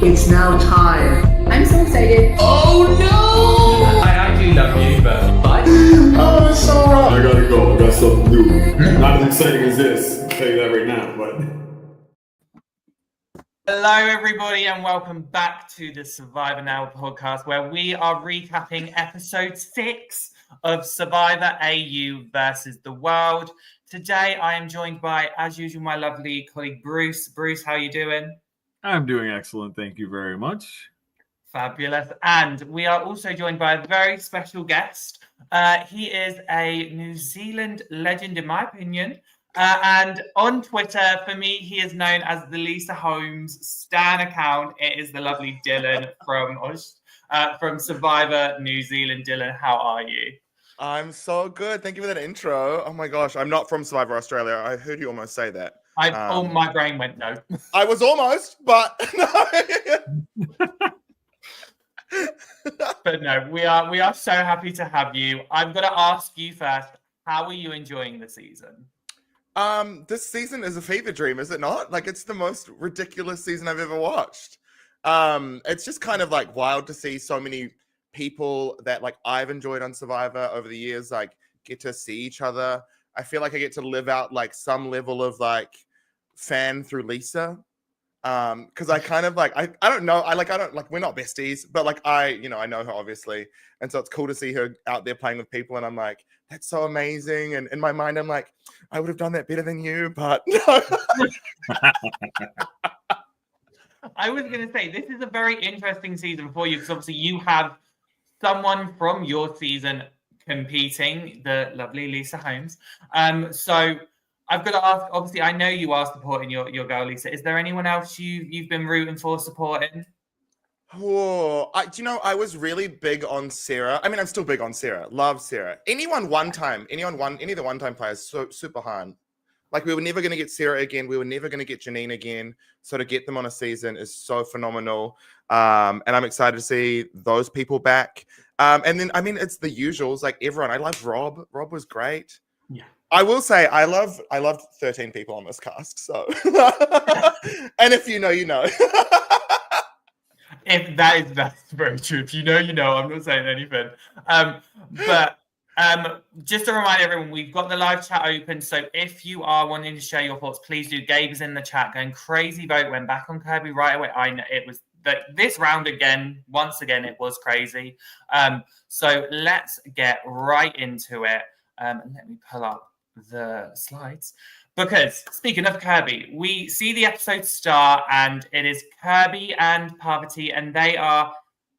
It's now time. I'm so excited. Oh no! I do love you, but bye. Oh, it's so wrong. I gotta go. I got something new. Not as exciting as this. I'll tell you that right now, but. Hello, everybody, and welcome back to the Survivor Now podcast, where we are recapping episode 6 of Survivor AU versus the World. Today, I am joined by, as usual, my lovely colleague Bruce. Bruce, how are you doing? I'm doing excellent. Thank you very much. Fabulous. And we are also joined by a very special guest. He is a New Zealand legend, in my opinion. And on Twitter, for me, he is known as the Lisa Holmes Stan account. It is the lovely Dylan from Survivor New Zealand. Dylan, how are you? I'm so good. Thank you for that intro. Oh my gosh, I'm not from Survivor Australia. I heard you almost say that. My brain went no. I was almost, but no. But no, we are so happy to have you. I'm going to ask you first, how are you enjoying the season? This season is a fever dream, is it not? Like, it's the most ridiculous season I've ever watched. It's just kind of like wild to see so many people that like I've enjoyed on Survivor over the years, like get to see each other. I feel like I get to live out like some level of like fan through Lisa. Because I kind of like I don't know, we're not besties, but like I know her obviously, and so it's cool to see her out there playing with people, and I'm like, that's so amazing. And in my mind, I'm like, I would have done that better than you, but no. I was going to say, this is a very interesting season for you, because obviously you have someone from your season competing, the lovely Lisa Holmes. So I've got to ask, obviously, I know you are supporting your girl, Lisa. Is there anyone else you've been rooting for, supporting? Oh, I was really big on Sarah. I mean, I'm still big on Sarah. Love Sarah. Any of the one-time players, so super hard. Like, we were never going to get Sarah again. We were never going to get Janine again. So to get them on a season is so phenomenal. And I'm excited to see those people back. And then, I mean, it's the usuals, like everyone. I love Rob. Rob was great. Yeah. I will say I loved 13 people on this cast. So, and if you know, you know. That's very true. If you know, you know. I'm not saying anything. But just to remind everyone, we've got the live chat open. So if you are wanting to share your thoughts, please do. Gabe is in the chat going crazy vote. Went back on Kirby right away. I know it was that this round again. Once again, it was crazy. So let's get right into it. Let me pull up the slides, because speaking of Kirby, we see the episode start and it is Kirby and Parvati, and they are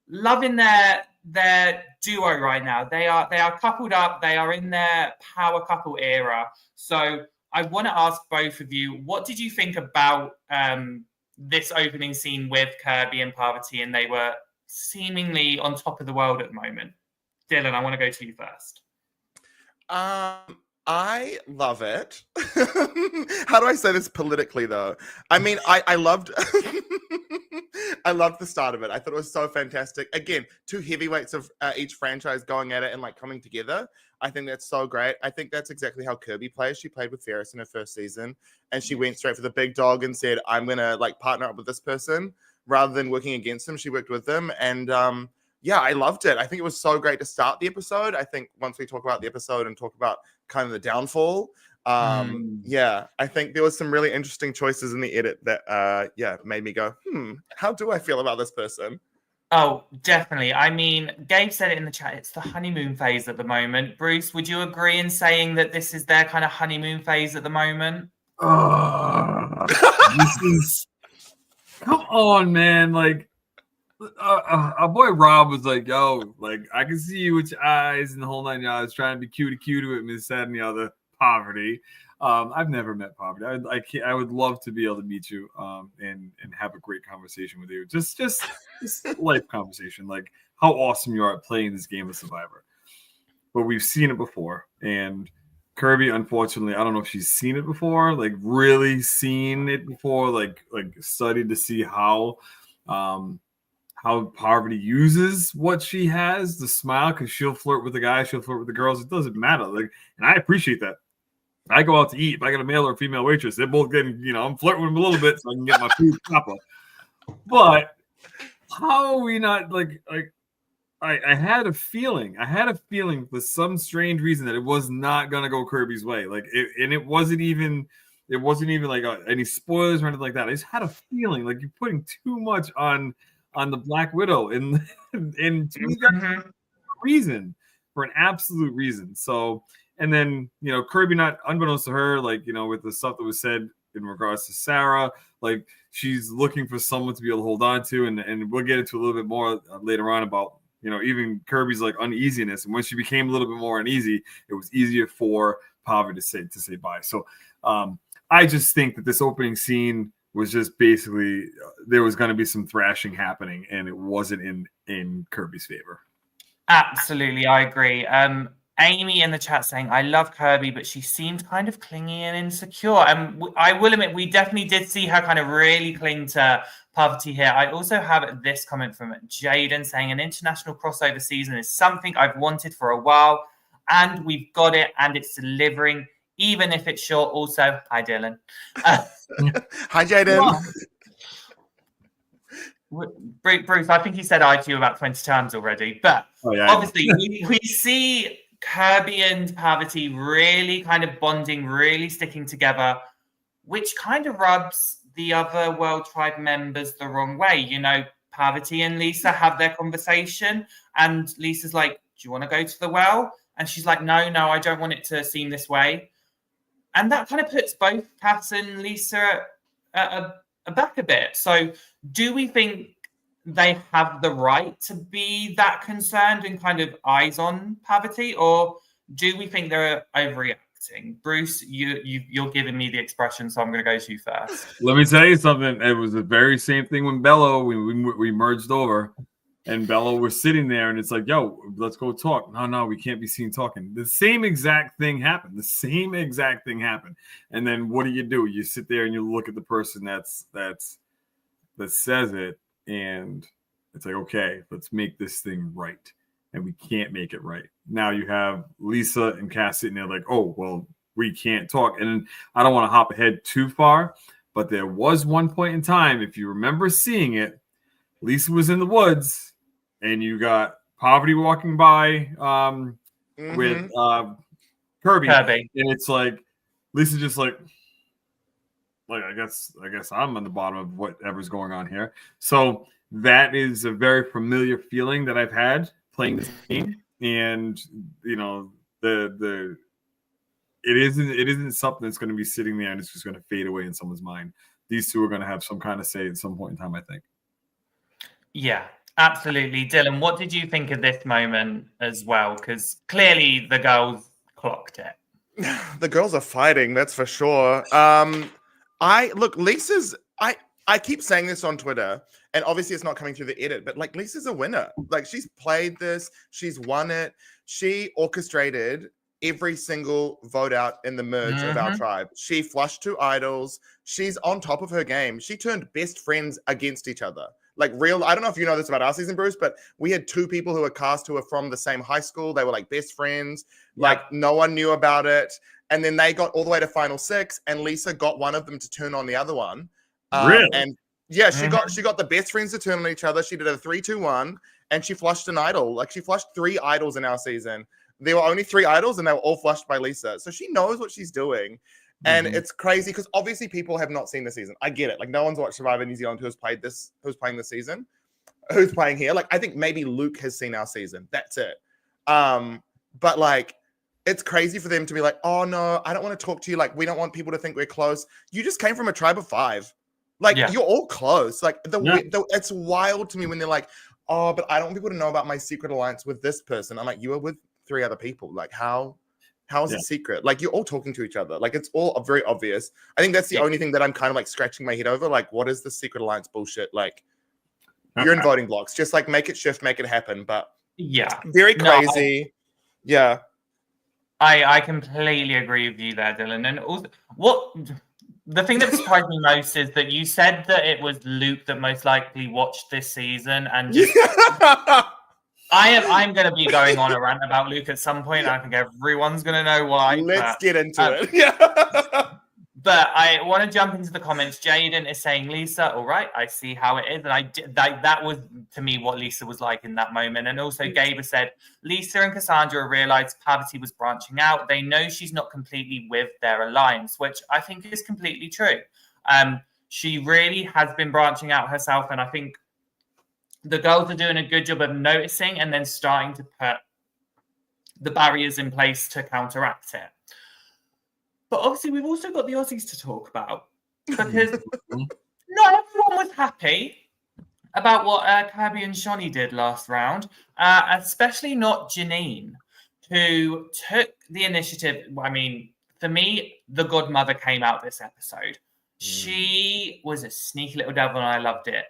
loving their duo right now. They are coupled up. They are in their power couple era. So I want to ask both of you, what did you think about this opening scene with Kirby and Parvati? And they were seemingly on top of the world at the moment. Dylan, I want to go to you first. I love it. How do I say this politically, though? I mean, I loved I loved the start of it. I thought it was so fantastic. Again, two heavyweights of each franchise going at it and like coming together. I think that's so great. I think that's exactly how Kirby plays. She played with Ferris in her first season, and she went straight for the big dog and said, I'm going to like partner up with this person rather than working against them. She worked with them, and yeah, I loved it. I think it was so great to start the episode. I think once we talk about the episode and talk about kind of the downfall, yeah, I think there was some really interesting choices in the edit that, made me go, how do I feel about this person? Oh, definitely. I mean, Gabe said it in the chat. It's the honeymoon phase at the moment. Bruce, would you agree in saying that this is their kind of honeymoon phase at the moment? This is... Come on, man. Like, our boy Rob was like, yo, like, I can see you with your eyes and the whole 9 yards trying to be cutie with Miss Sad and the other Poverty. I've never met Poverty. I would love to be able to meet you and have a great conversation with you. Just life conversation, like how awesome you are at playing this game of Survivor. But we've seen it before. And Kirby, unfortunately, I don't know if she's seen it before, like really seen it before, like studied to see how Parvati uses what she has, the smile, because she'll flirt with the guys, she'll flirt with the girls. It doesn't matter. Like, and I appreciate that. I go out to eat. If I got a male or a female waitress, they're both getting, I'm flirting with them a little bit so I can get my food proper. But how are we not like I had a feeling for some strange reason that it was not gonna go Kirby's way. Like it wasn't even like any spoilers or anything like that. I just had a feeling like you're putting too much on the Black Widow and reason for an absolute reason. So, and then Kirby, not unbeknownst to her, like with the stuff that was said in regards to Sarah, like she's looking for someone to be able to hold on to, and we'll get into a little bit more later on about even Kirby's like uneasiness, and when she became a little bit more uneasy, it was easier for Parvati to say bye. So I just think that this opening scene was just basically there was going to be some thrashing happening, and it wasn't in Kirby's favor. Absolutely, I agree. Amy in the chat saying, I love Kirby, but she seemed kind of clingy and insecure. And I will admit, we definitely did see her kind of really cling to Parvati here. I also have this comment from Jaden saying, an international crossover season is something I've wanted for a while, and we've got it, and it's delivering, even if it's short. Also, hi, Dylan. Hi, Jaden. Bruce, I think he said hi to you about 20 times already, but obviously we see Kirby and Parvati really kind of bonding, really sticking together, which kind of rubs the other World Tribe members the wrong way. Parvati and Lisa have their conversation, and Lisa's like, do you want to go to the well? And she's like, no, I don't want it to seem this way. And that kind of puts both Cass and Lisa back a bit. So do we think they have the right to be that concerned and kind of eyes on Parvati, or do we think they're overreacting? Bruce, you're giving me the expression, so I'm going to go to you first. Let me tell you something. It was the very same thing when Bella, we merged over, and Bella was sitting there, and it's like, yo, let's go talk. No, we can't be seen talking. The same exact thing happened. And then what do? You sit there and you look at the person that says it, and it's like, okay, let's make this thing right. And we can't make it right. Now you have Lisa and Cass sitting there like, oh, well, we can't talk. And I don't want to hop ahead too far, but there was one point in time, if you remember seeing it, Lisa was in the woods, and you got Parvati walking by with Kirby. And it's like, Lisa just like I guess I'm on the bottom of whatever's going on here. So that is a very familiar feeling that I've had playing this game, and it isn't something that's going to be sitting there and it's just going to fade away in someone's mind. These two are going to have some kind of say at some point in time, I think. Yeah, absolutely. Dylan, what did you think of this moment as well? Because clearly the girls clocked it. The girls are fighting, that's for sure. Lisa's. I keep saying this on Twitter, and obviously it's not coming through the edit, but like Lisa's a winner. Like, she's played this, she's won it. She orchestrated every single vote out in the merge of our tribe. She flushed 2 idols. She's on top of her game. She turned best friends against each other. Like, I don't know if you know this about our season, Bruce, but we had 2 people who were cast who were from the same high school. They were like best friends. Yep. Like, no one knew about it. And then they got all the way to final 6, and Lisa got one of them to turn on the other one. Really? And yeah, she got the best friends to turn on each other. She did a 3-2-1, and she flushed an idol. Like, she flushed 3 idols in our season. There were only 3 idols, and they were all flushed by Lisa. So she knows what she's doing. And it's crazy because obviously people have not seen the season. I get it. Like, no one's watched Survivor New Zealand who's playing this season, who's playing here. Like, I think maybe Luke has seen our season. That's it. But like, it's crazy for them to be like, oh no, I don't want to talk to you. Like, we don't want people to think we're close. You just came from a tribe of 5. Like, you're all close. Like, it's wild to me when they're like, oh, but I don't want people to know about my secret alliance with this person. I'm like, you were with 3 other people. Like, how is it secret? Like, you're all talking to each other. Like, it's all very obvious. I think that's the only thing that I'm kind of like scratching my head over. Like, what is the secret alliance bullshit? Like, you're in voting blocks. Just like make it shift, make it happen. But very crazy. I completely agree with you there, Dylan. And also, the thing that surprised me most is that you said that it was Luke that most likely watched this season, and just, I'm going to be going on a rant about Luke at some point. I think everyone's going to know why. Let's get into it. But I want to jump into the comments. Jaden is saying, Lisa, all right, I see how it is. And that was, to me, what Lisa was like in that moment. And also Gabe said, Lisa and Cassandra realized Parvati was branching out. They know she's not completely with their alliance, which I think is completely true. She really has been branching out herself. And I think the girls are doing a good job of noticing and then starting to put the barriers in place to counteract it. But obviously, we've also got the Aussies to talk about because not everyone was happy about what Kirby and Shonee did last round, especially not Janine, who took the initiative. I mean, for me, the godmother came out this episode. She was a sneaky little devil, and I loved it.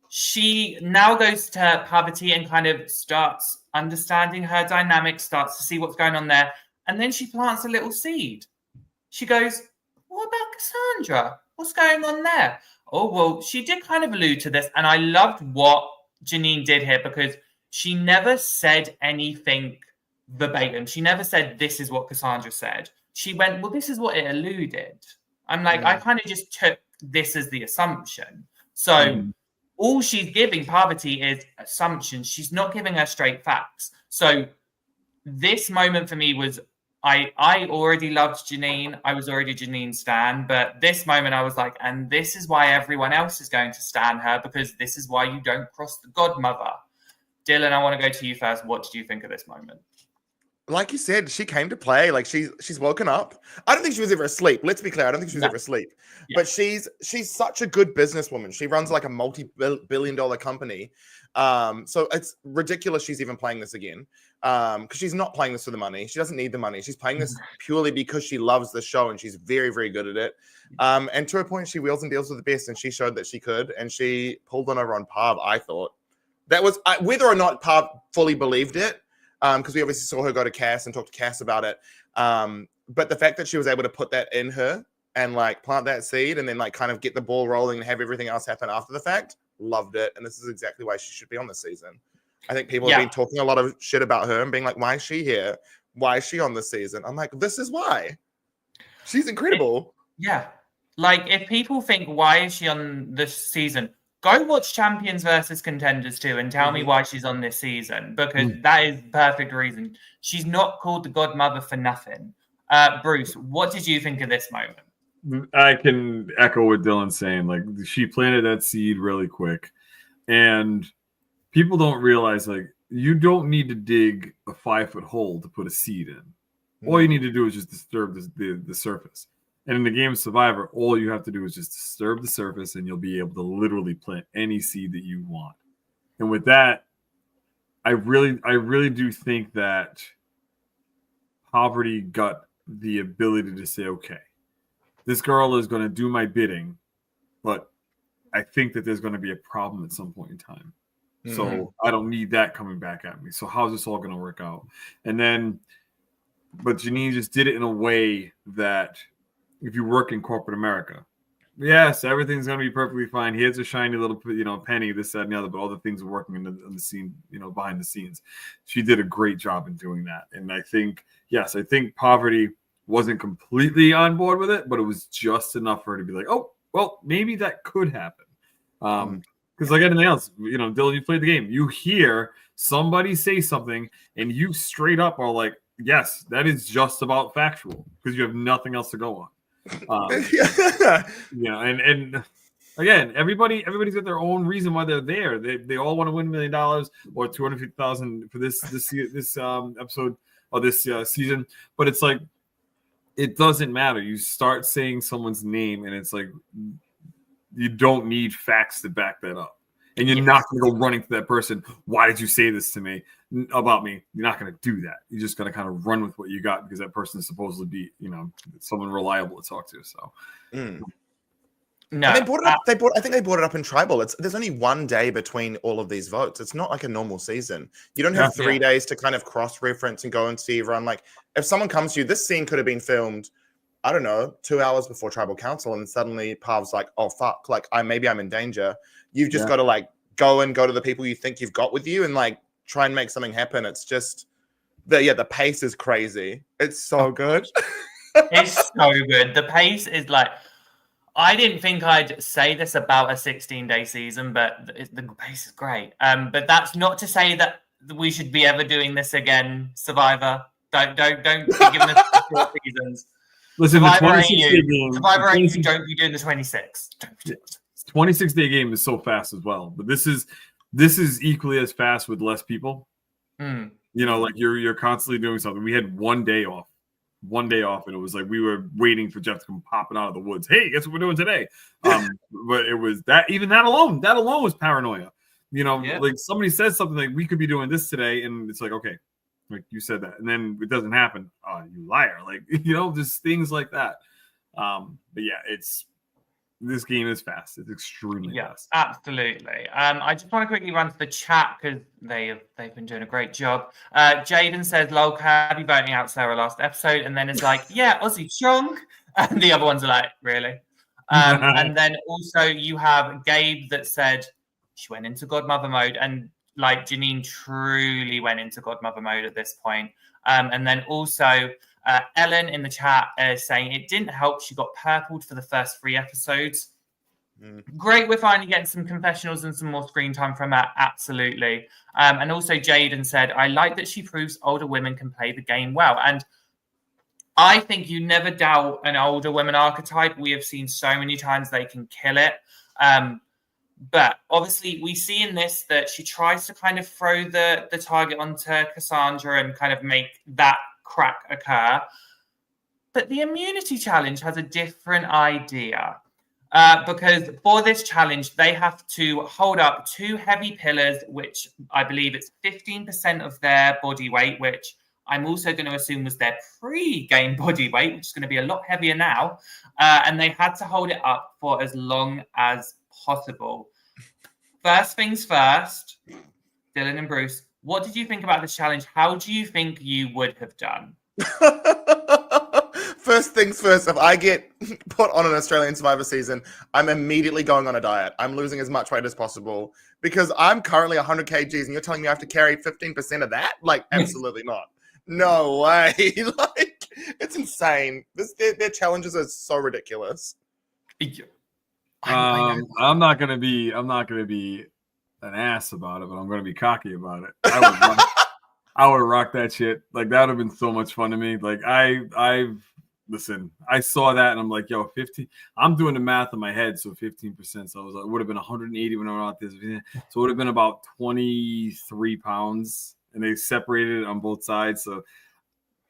She now goes to Parvati and kind of starts understanding her dynamic, starts to see what's going on there, and then she plants a little seed. She goes, what about Cassandra? What's going on there? Oh, well, she did kind of allude to this. And I loved what Janine did here because she never said anything verbatim. She never said, this is what Cassandra said. She went, well, this is what it alluded. I'm like, I kind of just took this as the assumption. So all she's giving Parvati is assumptions. She's not giving her straight facts. So this moment for me was, I already loved Janine. I was already Janine's stan. But this moment I was like, and this is why everyone else is going to stan her because this is why you don't cross the godmother. Dylan, I want to go to you first. What did you think of this moment? Like you said, she came to play. Like she's woken up. I don't think she was ever asleep. Let's be clear. I don't think she was ever asleep. Yeah. But she's such a good businesswoman. She runs like a multi-billion-dollar company. So it's ridiculous she's even playing this again. Because she's not playing this for the money. She doesn't need the money. She's playing this purely because she loves the show and she's very, very good at it. And to a point, she wheels and deals with the best, and she showed that she could. And she pulled one over on Parv. I thought that was whether or not Parv fully believed it. Because we obviously saw her go to Cass and talk to Cass about it. But the fact that she was able to put that in her and like plant that seed and then like kind of get the ball rolling and have everything else happen after the fact, loved it. And this is exactly why she should be on this season. I think people have been talking a lot of shit about her and being like, why is she here? Why is she on this season? I'm like, this is why. She's incredible. Yeah. Like, if people think, why is she on this season? Go watch Champions versus Contenders 2 and tell me why she's on this season, because that is the perfect reason. She's not called the godmother for nothing. Bruce, what did you think of this moment? I can echo what Dylan's saying. Like, she planted that seed really quick. And people don't realize, like, you don't need to dig a 5-foot hole to put a seed in. All you need to do is just disturb the surface. And in the game of Survivor, all you have to do is just disturb the surface and you'll be able to literally plant any seed that you want. And with that, I really do think that Parvati got the ability to say, okay, this girl is going to do my bidding, but I think that there's going to be a problem at some point in time. So I don't need that coming back at me. So how's this all going to work out? And then, but Janine just did it in a way that if you work in corporate America, yes, everything's going to be perfectly fine. Here's a shiny little, penny, this, that, and the other, but all the things are working in the scene, behind the scenes. She did a great job in doing that. And I think Parvati wasn't completely on board with it, but it was just enough for her to be like, oh, well, maybe that could happen. Because like anything else, Dylan, you played the game. You hear somebody say something, and you straight up are like, yes, that is just about factual, because you have nothing else to go on. And again, everybody's got their own reason why they're there. They all want to win $1 million or $250,000 for this episode or this season. But it's like, it doesn't matter. You start saying someone's name, and it's like, you don't need facts to back that up. And you're not going to go running to that person. Why did you say this to me about me? You're not going to do that. You're just going to kind of run with what you got, because that person is supposed to be, someone reliable to talk to. So, no, and they brought it up. I think they brought it up in Tribal. There's only one day between all of these votes. It's not like a normal season. You don't have 3 days to kind of cross-reference and go and see everyone. Like, if someone comes to you, this scene could have been filmed, I don't know, 2 hours before Tribal Council, and suddenly Parv's like, oh fuck, like maybe I'm in danger. You've just got to like go to the people you think you've got with you and like try and make something happen. It's just the pace is crazy. It's so good. It's so good. The pace is like, I didn't think I'd say this about a 16-day season, but the pace is great. But that's not to say that we should be ever doing this again, Survivor. Don't be giving us 4 seasons. Listen, the Survivor 26-day game. Survivor AU, don't be doing the 26. 26-day game is so fast as well, but this is equally as fast with less people. Mm. You know, like you're constantly doing something. We had one day off, and it was like we were waiting for Jeff to come popping out of the woods. Hey, guess what we're doing today? But it was that alone was paranoia. You know, like somebody says something like we could be doing this today, and it's like, okay, like you said that, and then it doesn't happen. Oh, you liar! Like, you know, just things like that. But yeah, this game is fast. It's extremely fast. Absolutely. I just want to quickly run to the chat because they've been doing a great job. Jaden says, "Lol, Kirby voting out Sarah last episode," and then it's like, "Yeah, Aussie chunk," and the other ones are like, "Really?" And then also you have Gabe that said she went into Godmother mode, and like Janine truly went into Godmother mode at this point. And then also Ellen in the chat is saying it didn't help. She got purpled for the first 3 episodes. Great, we're finally getting some confessionals and some more screen time from her. Absolutely. And also Jaden said, I like that she proves older women can play the game well. And I think you never doubt an older women archetype. We have seen so many times they can kill it. But obviously we see in this that she tries to kind of throw the target onto Cassandra and kind of make that crack occur. But the immunity challenge has a different idea. Because for this challenge, they have to hold up 2 heavy pillars, which I believe it's 15% of their body weight, which I'm also going to assume was their pre-game body weight, which is going to be a lot heavier now. And they had to hold it up for as long as possible. First things first, Dylan and Bruce, what did you think about this challenge? How do you think you would have done? First things first, if I get put on an Australian Survivor season, I'm immediately going on a diet. I'm losing as much weight as possible because I'm currently 100 kgs and you're telling me I have to carry 15% of that? Like, absolutely not. No way. Like, it's insane. Their challenges are so ridiculous. I'm not gonna be an ass about it, but I'm gonna be cocky about it. I would rock that shit. Like, that would have been so much fun to me. Like, listen, I saw that and I'm like, yo, 50. I'm doing the math in my head, so 15%. So it would have been 180 when I went out this. So it would have been about 23 pounds, and they separated it on both sides. So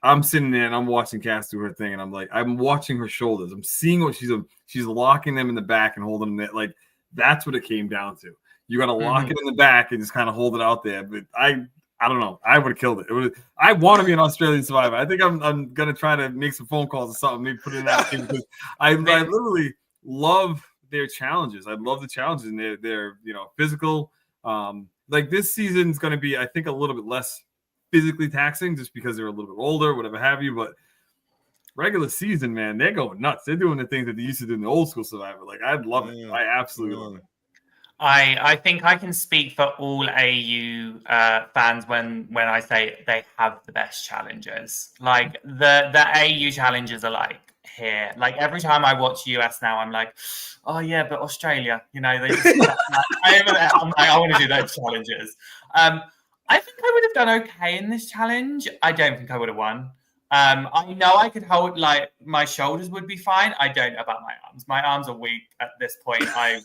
I'm sitting there and I'm watching Cass do her thing, and I'm like, I'm watching her shoulders. I'm seeing what she's locking them in the back and holding them there. Like, that's what it came down to. You got to lock it in the back and just kind of hold it out there. But I don't know. I would have killed it. I want to be an Australian Survivor. I think I'm gonna try to make some phone calls or something. Maybe put it in that game because I literally love their challenges. I love the challenges, and they're physical. Like, this season's gonna be, I think, a little bit less physically taxing just because they're a little bit older, whatever have you. But regular season, man, they're going nuts. They're doing the things that they used to do in the old school Survivor. Like, I'd love it. I absolutely love it. I think I can speak for all AU fans when I say they have the best challenges. Like, the AU challenges are like here. Like, every time I watch US now, I'm like, oh yeah, but Australia, they just I'm like, I want to do those challenges. I think I would have done okay in this challenge. I don't think I would have won. I know I could hold, like, my shoulders would be fine. I don't know about my arms. My arms are weak at this point. I'm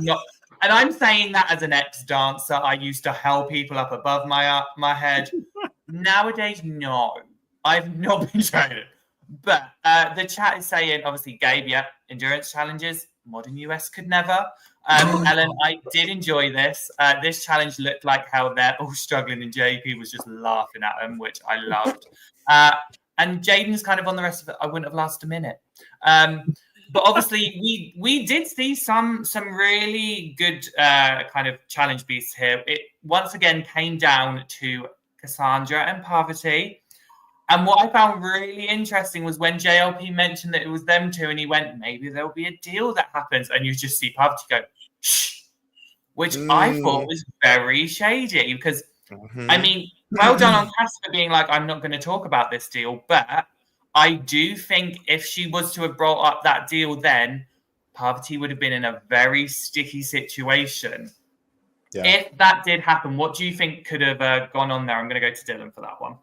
not. And I'm saying that as an ex-dancer. I used to hold people up above my head. Nowadays, no. I've not been training. But the chat is saying, obviously, Gabe, endurance challenges. Modern US could never. Ellen, I did enjoy this. This challenge looked like how they're all struggling, and JP was just laughing at them, which I loved. And Jaden's kind of on the rest of it. I wouldn't have lasted a minute. But obviously, we did see some really good kind of challenge beasts here. It once again came down to Cassandra and Parvati. And what I found really interesting was when JLP mentioned that it was them two, and he went, maybe there'll be a deal that happens. And you just see Parvati go, shh, which I thought was very shady because, I mean, well done on Cass for being like, I'm not going to talk about this deal, but I do think if she was to have brought up that deal then, Parvati would have been in a very sticky situation. Yeah. If that did happen, what do you think could have gone on there? I'm going to go to Dylan for that one.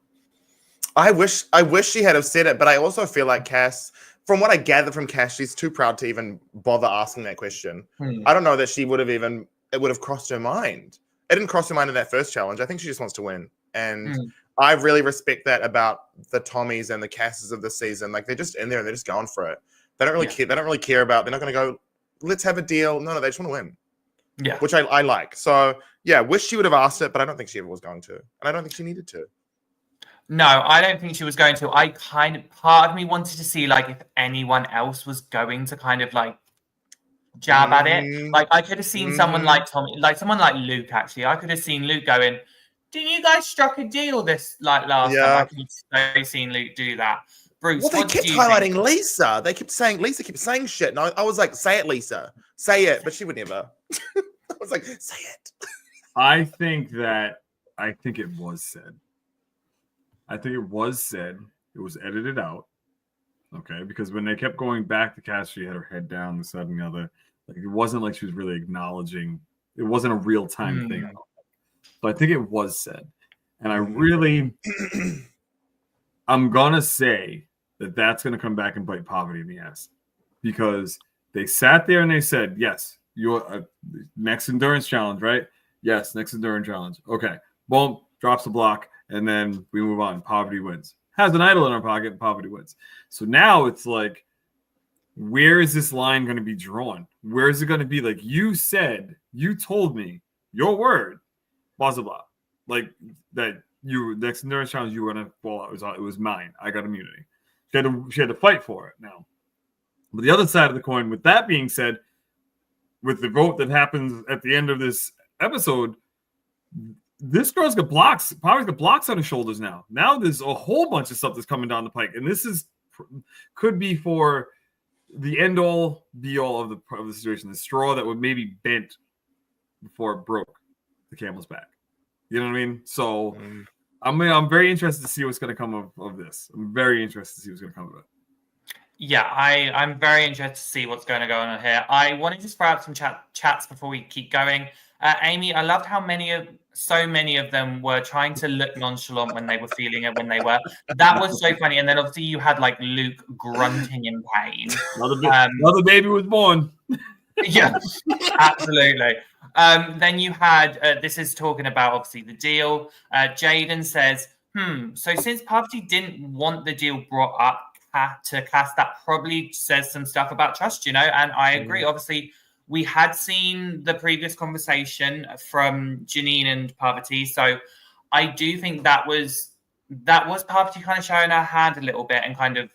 I wish she had have said it, but I also feel like Cass, from what I gather from Cass, she's too proud to even bother asking that question. I don't know that it would have crossed her mind. It didn't cross her mind in that first challenge. I think she just wants to win. And I really respect that about the Tommies and the Casses of this season. Like, they're just in there and they're just going for it. They don't really care. They don't really care about, they're not going to go, let's have a deal. No, they just want to win. Yeah. Which I like. So, yeah, wish she would have asked it, but I don't think she ever was going to. And I don't think she needed to. No, I don't think she was going to. Part of me wanted to see, like, if anyone else was going to kind of, like, jab at it. Like, I could have seen someone like Tommy, like someone like Luke, actually. I could have seen Luke going, didn't you guys struck a deal this, like, last time? I could have so seen Luke do that. Bruce, well, they kept highlighting Lisa. They kept saying, Lisa kept saying shit. And I was like, say it, Lisa. Say it. But she would never. I was like, say it. I think it was said. I think it was said. It was edited out. Okay. Because when they kept going back to Cass, she had her head down, this, that, and the other. Like, it wasn't like she was really acknowledging. It wasn't a real-time thing. So I think it was said. And I really, I'm going to say that that's going to come back and bite Parvati in the ass. Because they sat there and they said, yes, you're next endurance challenge, right? Yes, next endurance challenge. Okay. Boom, drops the block, and then we move on. Parvati wins. Has an idol in her pocket, and Parvati wins. So now it's like, where is this line going to be drawn? Where is it going to be? Like, you said, you told me, your word, blah, blah, blah. Like, that you, next endurance challenge, you were going to fall out. It was mine. I got immunity. She had to fight for it now. But the other side of the coin, with that being said, with the vote that happens at the end of this episode, this girl's got blocks. Parvati's got blocks on her shoulders now. Now there's a whole bunch of stuff that's coming down the pike, and this could be for the end all, be all of the situation. The straw that would maybe bent before it broke the camel's back. You know what I mean? So I'm very interested to see what's going to come of this. I'm very interested to see what's going to come of it. Yeah, I'm very interested to see what's going to go on here. I want to just throw out some chats before we keep going. Amy, I loved how so many of them were trying to look nonchalant when they were feeling it, when they were. That was so funny. And then obviously you had like Luke grunting in pain. Another baby was born. Yeah, absolutely. Then you had, this is talking about obviously the deal. Jaden says, so since Parvati didn't want the deal brought up to Cass, that probably says some stuff about trust, and I agree. Obviously, we had seen the previous conversation from Janine and Parvati, so I do think that was Parvati kind of showing her hand a little bit and kind of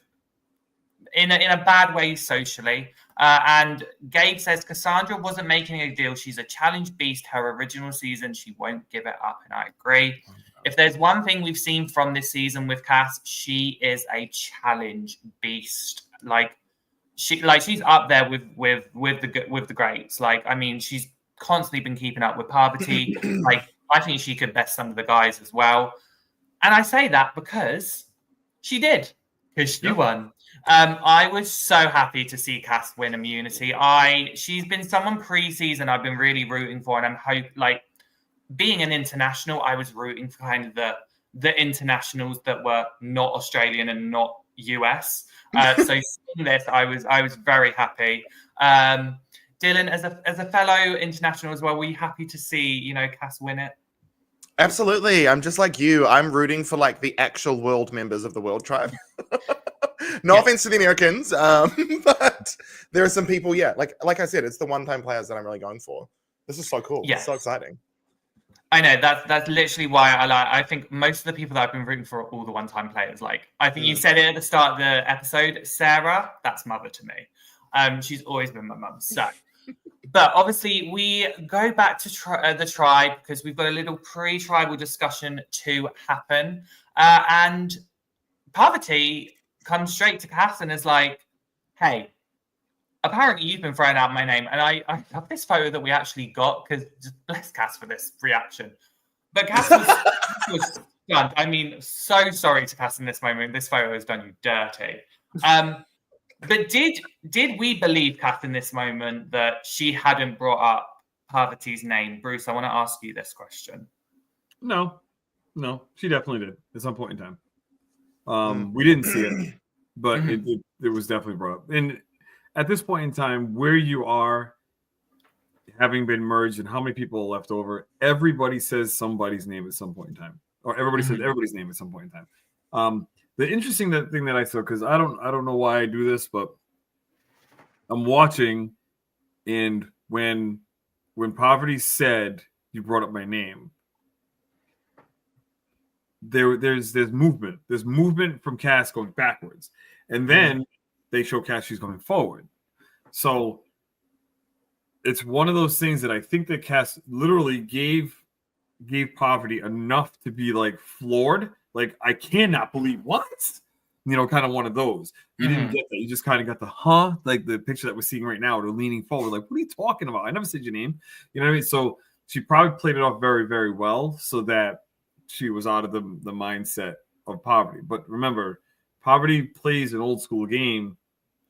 in a bad way socially. And Gabe says Cassandra wasn't making a deal. She's a challenge beast. Her original season, she won't give it up, and I agree. If there's one thing we've seen from this season with Cass, she is a challenge beast. She's up there with the greats. Like, I mean, she's constantly been keeping up with Parvati. Like, I think she could best some of the guys as well. And I say that because she did, because she won. I was so happy to see Cass win immunity. She's been someone pre-season I've been really rooting for, and I'm being an international, I was rooting for kind of the internationals that were not Australian and not US. So seeing this, I was very happy. Dylan, as a fellow international as well, were you happy to see Cass win it? Absolutely. I'm just like you. I'm rooting for like the actual world members of the World Tribe. No offense to the Americans, but there are some people. Yeah, like I said, it's the one-time players that I'm really going for. This is so cool. It's so exciting. I know that's literally why I think most of the people that I've been rooting for are all the one-time players. Like, I think you said it at the start of the episode, Sarah, that's mother to me. She's always been my mum. So, but obviously we go back to the tribe because we've got a little pre-tribal discussion to happen. And Parvati comes straight to Cass and is like, hey, apparently you've been throwing out my name, and I love this photo that we actually got because just bless Cass for this reaction. But Cass was stunned. I mean, so sorry to Cass in this moment. This photo has done you dirty. But did we believe, Kath, in this moment that she hadn't brought up Parvati's name? Bruce, I want to ask you this question. No, she definitely did at some point in time. We didn't see it, but it was definitely brought up. And at this point in time, where you are, having been merged, and how many people are left over, everybody says somebody's name at some point in time, or everybody says everybody's name at some point in time. The interesting thing that I saw, because I don't know why I do this, but I'm watching, and when Parvati said you brought up my name, there's movement. There's movement from Cass going backwards, and then they show Cass she's going forward. So it's one of those things that I think that Cass literally gave Parvati enough to be like floored. Like, I cannot believe what? Kind of one of those. You didn't get that. You just kind of got the like the picture that we're seeing right now. They're leaning forward. Like, what are you talking about? I never said your name. You know what I mean? So she probably played it off very, very well so that she was out of the mindset of Parvati. But remember, Parvati plays an old school game.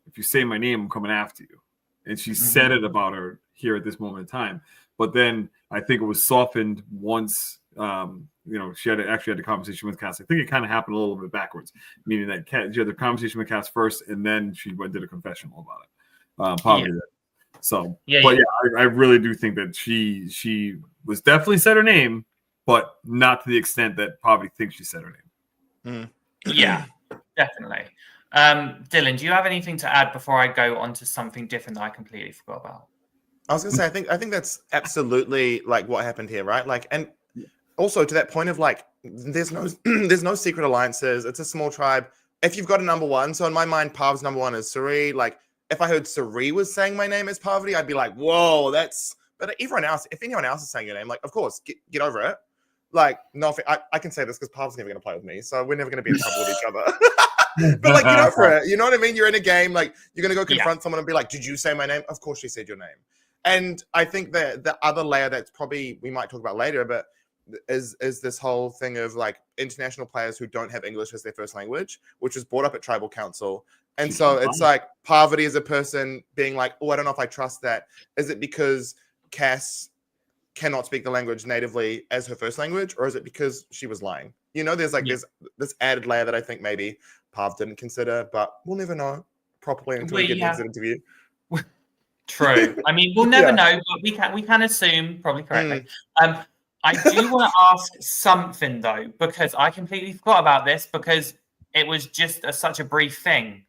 If you say my name, I'm coming after you. And she said it about her here at this moment in time. But then I think it was softened once she actually had the conversation with Cass. I think it kind of happened a little bit backwards, meaning that she had the conversation with Cass first, and then she went to the confessional about it. Probably that. So, I really do think that she was definitely said her name, but not to the extent that Parvati thinks she said her name. Yeah, definitely. Dylan, do you have anything to add before I go on to something different that I completely forgot about? I was gonna say, I think that's absolutely like what happened here, right? Like, and also to that point of like, there's no secret alliances. It's a small tribe. If you've got a number one, so in my mind, Parv's number one is Serene. Like, if I heard Serene was saying my name as Parvati, I'd be like, whoa, that's. But everyone else, if anyone else is saying your name, like, of course, get over it. Like, no, I can say this because Parv's never gonna play with me, so we're never gonna be in trouble with each other. But like, get over it. You know what I mean? You're in a game, like, you're gonna go confront someone and be like, did you say my name? Of course she said your name. And I think that the other layer that's probably we might talk about later, but is this whole thing of like international players who don't have English as their first language, which was brought up at Tribal Council. And so it's like Parvati as a person being like, oh, I don't know if I trust that. Is it because Cass cannot speak the language natively as her first language, or is it because she was lying? There's like there's this added layer that I think maybe Parv didn't consider, but we'll never know properly until we get the exit interview. True. I mean, we'll never know, but we can assume probably correctly. I do want to ask something though, because I completely forgot about this because it was just such a brief thing.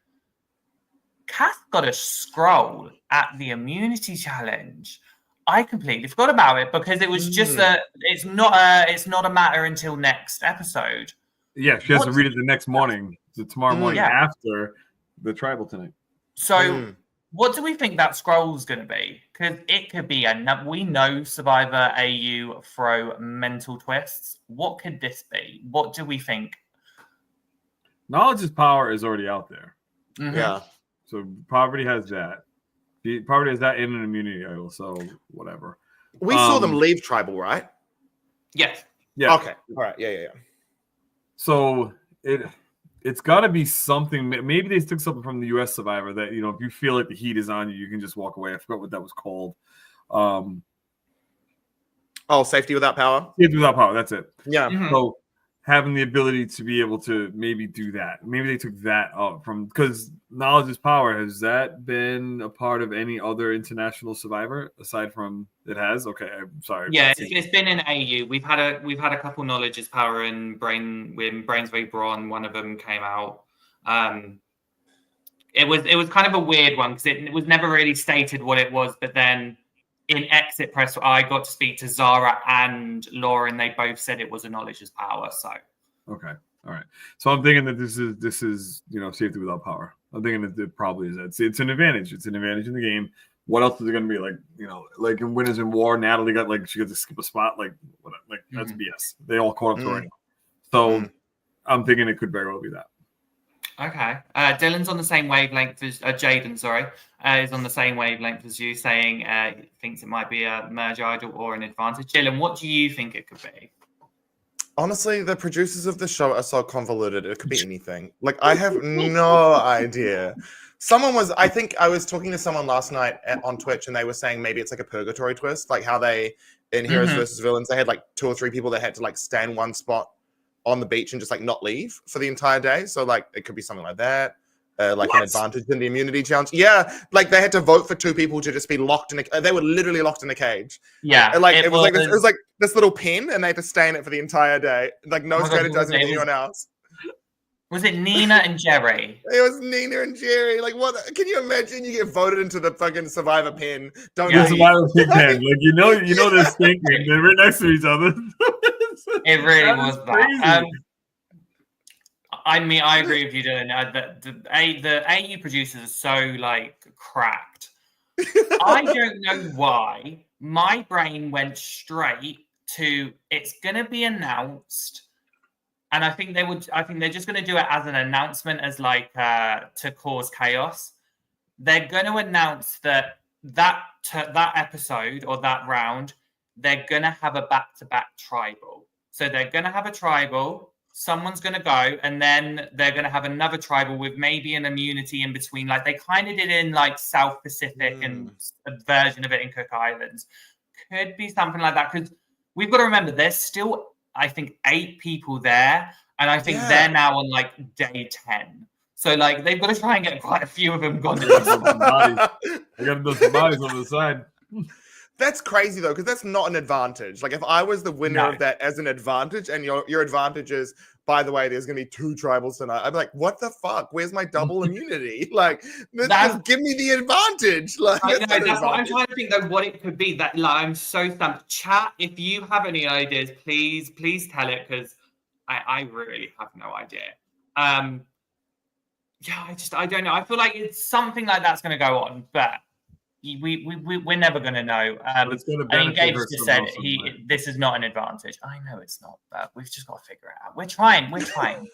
Kath got a scroll at the immunity challenge. I completely forgot about it because it was just it's not a matter until next episode. Yeah, she has to read it the next morning, so tomorrow morning after the tribal tonight. So what do we think that scroll is going to be? Because it could be we know Survivor AU throw mental twists. What could this be? What do we think? Knowledge is power is already out there. Yeah. So Parvati has that. Parvati has that in an immunity idol. So whatever. We saw them leave tribal, right? Yes. Yeah. Okay. All right. Yeah. So it's got to be something. Maybe they took something from the U.S. Survivor that, if you feel like the heat is on you, you can just walk away. I forgot what that was called. Safety without power? Safety without power. That's it. Yeah. So having the ability to be able to maybe do that. Maybe they took that up from, because knowledge is power. Has that been a part of any other international Survivor aside from it has? Okay, I'm sorry. Yeah, it's been in AU. We've had a couple knowledge is power and brain when Brains v Brawn. One of them came out. It was kind of a weird one because it was never really stated what it was, but then in exit press, I got to speak to Zara and Laura, and they both said it was a knowledge is power. So okay, all right. So I'm thinking that this is safety without power. I'm thinking that it probably is that. It's an advantage. It's an advantage in the game. What else is it going to be like? Like in Winners in War, Natalie she got to skip a spot. Like that's BS. They all caught up to her anyway. So I'm thinking it could very well be that. Okay. Dylan's on the same wavelength as Jaden, is on the same wavelength as you, saying thinks it might be a merge idol or an advantage. Dylan, what do you think it could be? Honestly, the producers of the show are so convoluted. It could be anything. Like, I have no idea. I think I was talking to someone last night on Twitch, and they were saying maybe it's like a purgatory twist, like how they, in Heroes versus Villains, they had like 2 or 3 people that had to like stay in one spot on the beach and just like not leave for the entire day. So like, it could be something like that. Like an advantage in the immunity challenge. Yeah, like they had to vote for 2 people to just be locked in they were literally locked in a cage. Yeah. And like it was like this little pen, and they had to stay in it for the entire day. Like no strategizing with anyone else. Was it Nina and Jerry? It was Nina and Jerry. Like, what? Can you imagine? You get voted into the fucking Survivor pen. Don't The Survivor pig pen. Like you know they're stinking. They're right next to each other. It really was crazy. that. I mean, I agree with you, Dylan. The AU producers are so like cracked. I don't know why. My brain went straight to it's gonna be announced, and I think they're just gonna do it as an announcement, as like to cause chaos. They're gonna announce that episode or that round, they're gonna have a back-to-back tribal. So they're gonna have a tribal. Someone's going to go, and then they're going to have another tribal with maybe an immunity in between. Like they kind of did in like South Pacific and a version of it in Cook Islands. Could be something like that, because we've got to remember there's still, I think, 8 people there, and I think they're now on like day 10. So like they've got to try and get quite a few of them gone. I got to build some bodies on the side. That's crazy though, because that's not an advantage. Like if I was the winner of that as an advantage, and your advantage is, by the way, there's gonna be 2 tribals tonight, I'd be like, what the fuck? Where's my double immunity? Like, just give me the advantage. Like, that's what I'm trying to think though. What it could be. That like, I'm so stumped. Chat, if you have any ideas, please tell it, because I really have no idea. Yeah, I don't know. I feel like it's something like that's gonna go on, but. We're never going to know. I mean, Gabe just said this is not an advantage. I know it's not, but we've just got to figure it out. We're trying. We're trying.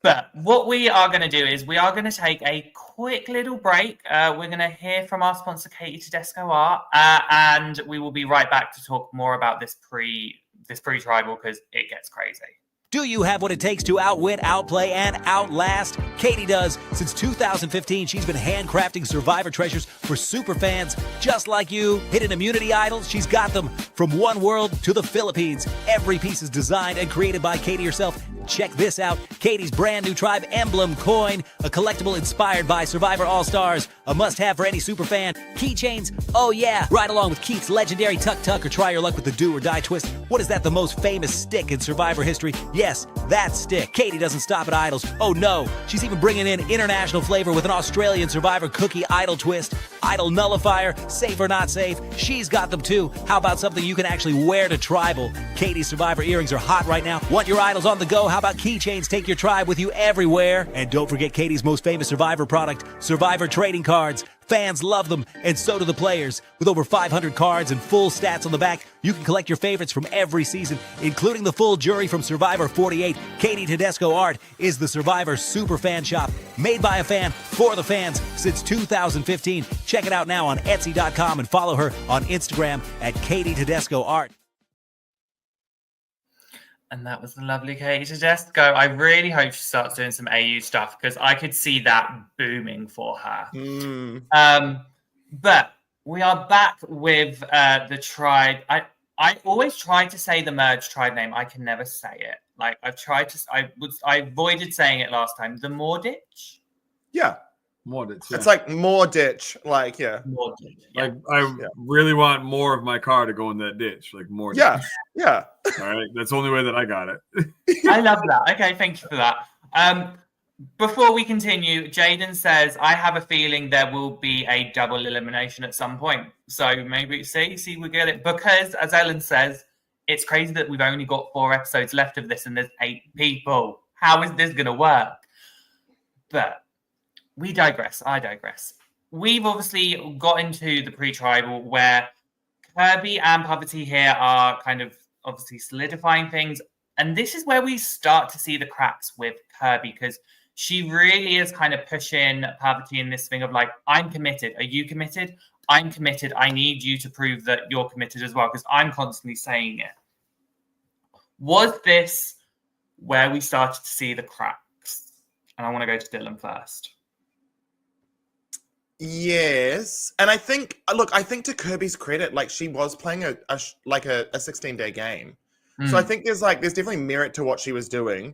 But what we are going to do is we are going to take a quick little break. We're going to hear from our sponsor, Katie Tedesco Art, and we will be right back to talk more about this pre-tribal, because it gets crazy. Do you have what it takes to outwit, outplay, and outlast? Katie does. Since 2015, she's been handcrafting Survivor treasures for super fans just like you. Hidden immunity idols, she's got them. From one world to the Philippines. Every piece is designed and created by Katie herself. Check this out. Katie's brand new tribe emblem coin, a collectible inspired by Survivor All-Stars, a must-have for any super fan. Keychains, oh yeah. Ride along with Keith's legendary tuk-tuk, or try your luck with the do or die twist. What is that, the most famous stick in Survivor history? Yes, that stick. Katie doesn't stop at idols. Oh no, she's even bringing in international flavor with an Australian Survivor cookie idol twist. Idol nullifier, safe or not safe, she's got them too. How about something you can actually wear to tribal? Katie's Survivor earrings are hot right now. Want your idols on the go? How about keychains? Take your tribe with you everywhere. And don't forget Katie's most famous Survivor product, Survivor trading cards. Fans love them, and so do the players. With over 500 cards and full stats on the back, you can collect your favorites from every season, including the full jury from Survivor 48. Katie Tedesco Art is the Survivor super fan shop, made by a fan for the fans since 2015. Check it out now on Etsy.com and follow her on Instagram at Katie Tedesco Art. And that was the lovely Katie Tedesco. I really hope she starts doing some AU stuff, because I could see that booming for her. But we are back with the tribe. I always try to say the merged tribe name. I can never say it. Like I've tried to. I avoided saying it last time. The Morditch. Yeah. Morditch. Yeah. It's like more ditch. Like, yeah. Morditch. Yeah. Like I really want more of my car to go in that ditch. Like more. Yeah. Yeah. All right. That's the only way that I got it. I love that. Okay, thank you for that. Before we continue, Jaden says, I have a feeling there will be a double elimination at some point. So maybe see we get it. Because as Ellen says, it's crazy that we've only got 4 episodes left of this and there's 8 people. How is this going to work? But we digress. I digress. We've obviously got into the pre-tribal where Kirby and Parvati here are kind of obviously solidifying things. And this is where we start to see the cracks with Kirby, because she really is kind of pushing Parvati in this thing of like, I'm committed. Are you committed? I'm committed. I need you to prove that you're committed as well, because I'm constantly saying it. Was this where we started to see the cracks? And I want to go to Dylan first. Yes, and I think, look, I think to Kirby's credit, like she was playing a 16-day game, so I think there's definitely merit to what she was doing,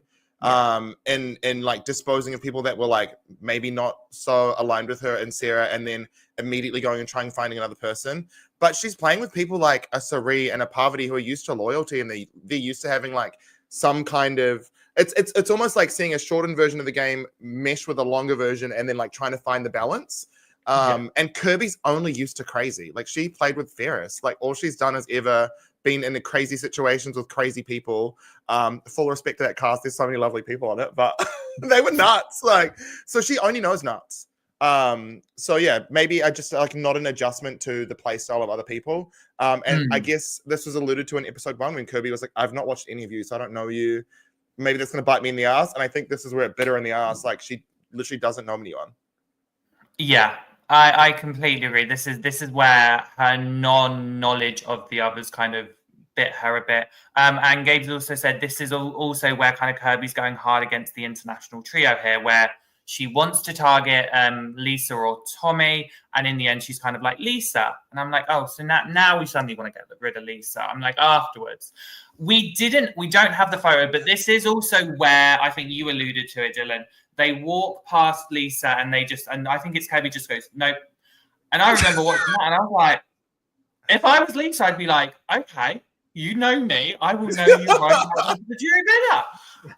in like disposing of people that were like maybe not so aligned with her and Sarah, and then immediately going and trying finding another person. But she's playing with people like a Serene and a Parvati who are used to loyalty, and they're used to having like some kind of it's almost like seeing a shortened version of the game mesh with a longer version, and then like trying to find the balance. And Kirby's only used to crazy. Like she played with Ferris. Like all she's done is ever been in the crazy situations with crazy people. Full respect to that cast. There's so many lovely people on it, but they were nuts. Like, so she only knows nuts. So yeah, maybe I just like not an adjustment to the play style of other people. And I guess this was alluded to in episode 1 when Kirby was like, I've not watched any of you, so I don't know you. Maybe that's going to bite me in the ass. And I think this is where it bit her in the ass. Like she literally doesn't know anyone. Yeah. I completely agree. This is where her non-knowledge of the others kind of bit her a bit. And Gabe's also said this is also where kind of Kirby's going hard against the international trio here, where she wants to target Lisa or Tommy, and in the end she's kind of like Lisa. And I'm like, oh, so now we suddenly want to get rid of Lisa. I'm like, afterwards. We don't have the photo, but this is also where I think you alluded to it, Dylan. They walk past Lisa and I think it's Kirby just goes, nope. And I remember watching that and I was like, if I was Lisa, I'd be like, okay, you know me. I will know you right now. The jury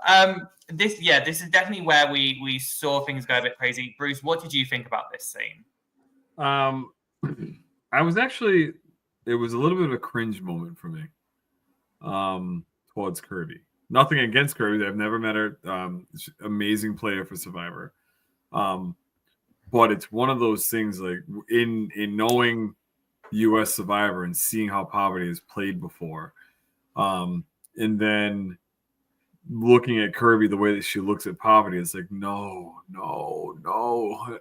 better. This is definitely where we saw things go a bit crazy. Bruce, what did you think about this scene? I was actually, it was a little bit of a cringe moment for me towards Kirby. Nothing against Kirby. I've never met her. Amazing player for Survivor. But it's one of those things like in knowing US Survivor and seeing how Parvati has played before. And then looking at Kirby, the way that she looks at Parvati, it's like, no.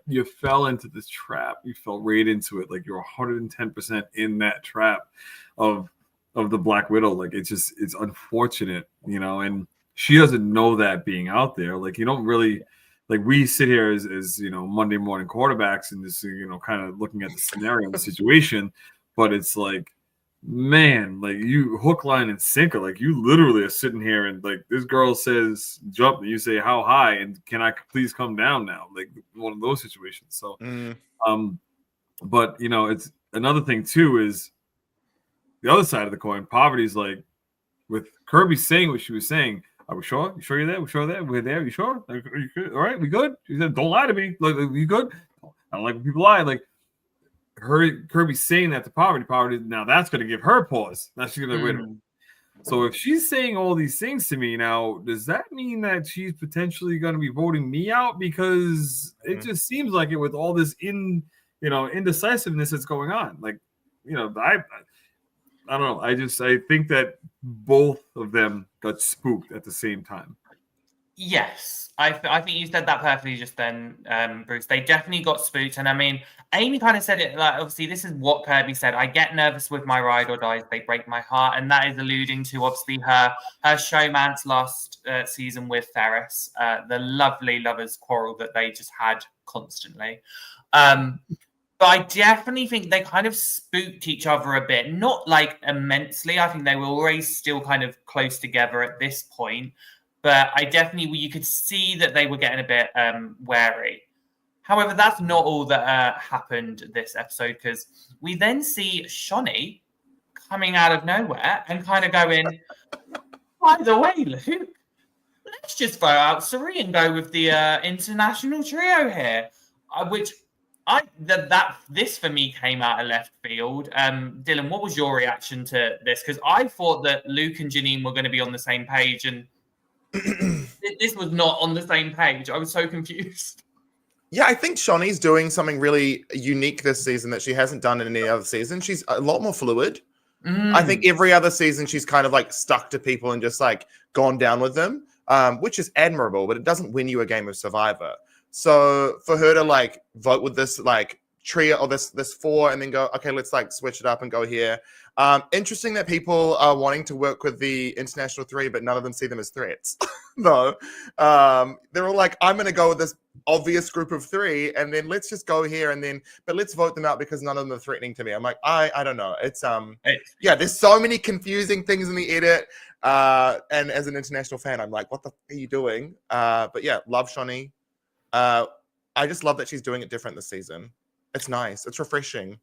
You fell into this trap. You fell right into it. Like you're 110% in that trap of the Black Widow. Like it's unfortunate, and she doesn't know that being out there. Like you don't really, like we sit here as Monday morning quarterbacks and just kind of looking at the scenario and the situation, but it's like, man, like you hook, line, and sinker. Like you literally are sitting here and like this girl says jump and you say how high and can I please come down now? Like one of those situations. So but it's another thing too is the other side of the coin. Parvati's like, with Kirby saying what she was saying, are we sure? You sure you're there? We sure there? We're there? You sure? Are you good? All right, we good? She said, don't lie to me. Like, you good? I don't like when people lie. Like, Kirby saying that to Parvati, now that's going to give her pause. Now she's going to wait a minute. So if she's saying all these things to me now, does that mean that she's potentially going to be voting me out? Because it just seems like it with all this indecisiveness that's going on. Like, I don't know. I think that both of them got spooked at the same time. Yes, I think you said that perfectly just then, Bruce. They definitely got spooked. And I mean, Amy kind of said it, like, obviously, this is what Kirby said. I get nervous with my ride or dies. They break my heart. And that is alluding to, obviously, her showman's last season with Ferris, the lovely lovers' quarrel that they just had constantly. But I definitely think they kind of spooked each other a bit. Not like immensely. I think they were always still kind of close together at this point. But I definitely, you could see that they were getting a bit wary. However, that's not all that happened this episode, because we then see Shonee coming out of nowhere and kind of going, by the way, Luke, let's just throw out Serene and go with the international trio here, which... this for me came out of left field. Dylan, what was your reaction to this? Because I thought that Luke and Janine were going to be on the same page, and this was not on the same page. I was so confused. Yeah, I think Shonee's doing something really unique this season that she hasn't done in any other season. She's a lot more fluid. I think every other season she's kind of like stuck to people and just like gone down with them, which is admirable, but it doesn't win you a game of Survivor. So for her to like vote with this like trio or this 4 and then go, okay, let's like switch it up and go here. Interesting that people are wanting to work with the international 3, but none of them see them as threats. Though they're all like, I'm going to go with this obvious group of 3, and then let's just go here and then, but let's vote them out because none of them are threatening to me. I'm like, I don't know. It's yeah, there's so many confusing things in the edit. And as an international fan, I'm like, what the f- are you doing? But yeah, love Shonee. I just love that she's doing it different this season. It's nice. It's refreshing.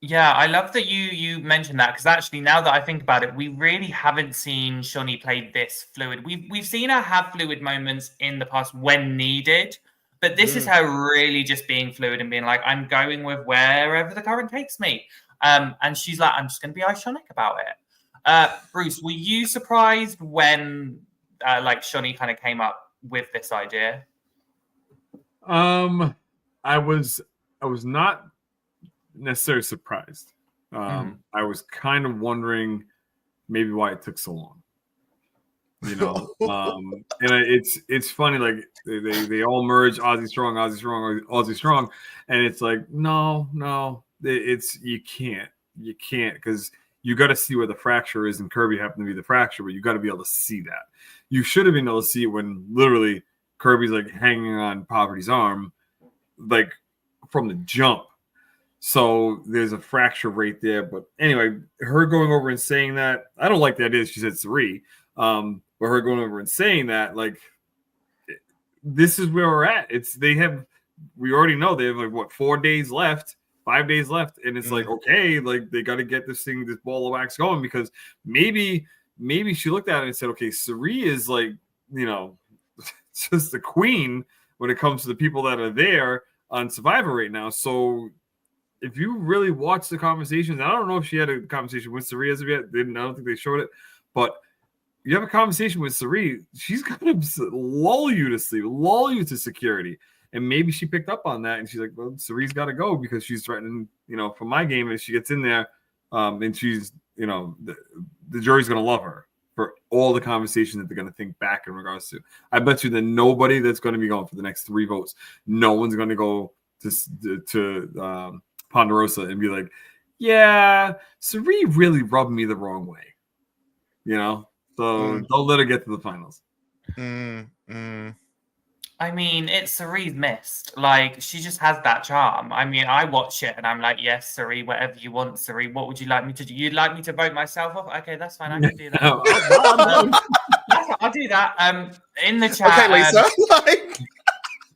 Yeah, I love that you mentioned that, because actually, now that I think about it, we really haven't seen Shonee play this fluid. We've seen her have fluid moments in the past when needed, but this is her really just being fluid and being like, I'm going with wherever the current takes me. And she's like, I'm just going to be iconic about it. Bruce, were you surprised when like Shonee kind of came up with this idea? I was not necessarily surprised. I was kind of wondering maybe why it took so long. You know, and it's funny, like they all merge Aussie strong, and it's like no, it's you can't because you got to see where the fracture is, and Kirby happened to be the fracture, but you got to be able to see that. You should have been able to see it when literally Kirby's like hanging on Parvati's arm, like from the jump. So there's a fracture right there. But anyway, her going over and saying that, I don't like the idea she said 3. But her going over and saying that, like, this is where we're at. We already know they have like what 5 days left, and it's like, okay, like they got to get this ball of wax going, because maybe she looked at it and said, okay, Serene is like, you know, just the queen when it comes to the people that are there on Survivor right now. So if you really watch the conversations, I don't know if she had a conversation with Serene as of yet. I don't think they showed it, but you have a conversation with Serene, she's going to lull you to sleep, lull you to security. And maybe she picked up on that, and she's like, well, Serene's got to go because she's threatening, you know, for my game. And she gets in there, and she's, you know, the jury's going to love her for all the conversation that they're going to think back in regards to. I bet you that nobody that's going to be going for the next 3 votes, no one's going to go to Ponderosa and be like, yeah, Serene really rubbed me the wrong way. You know? So don't let her get to the finals. I mean, it's Serene's missed. Like, she just has that charm. I mean, I watch it and I'm like, yes, Serene, whatever you want, Serene. What would you like me to do? You'd like me to vote myself off? Okay, that's fine. I can do that. I'll do that. In the chat. Okay, Lisa.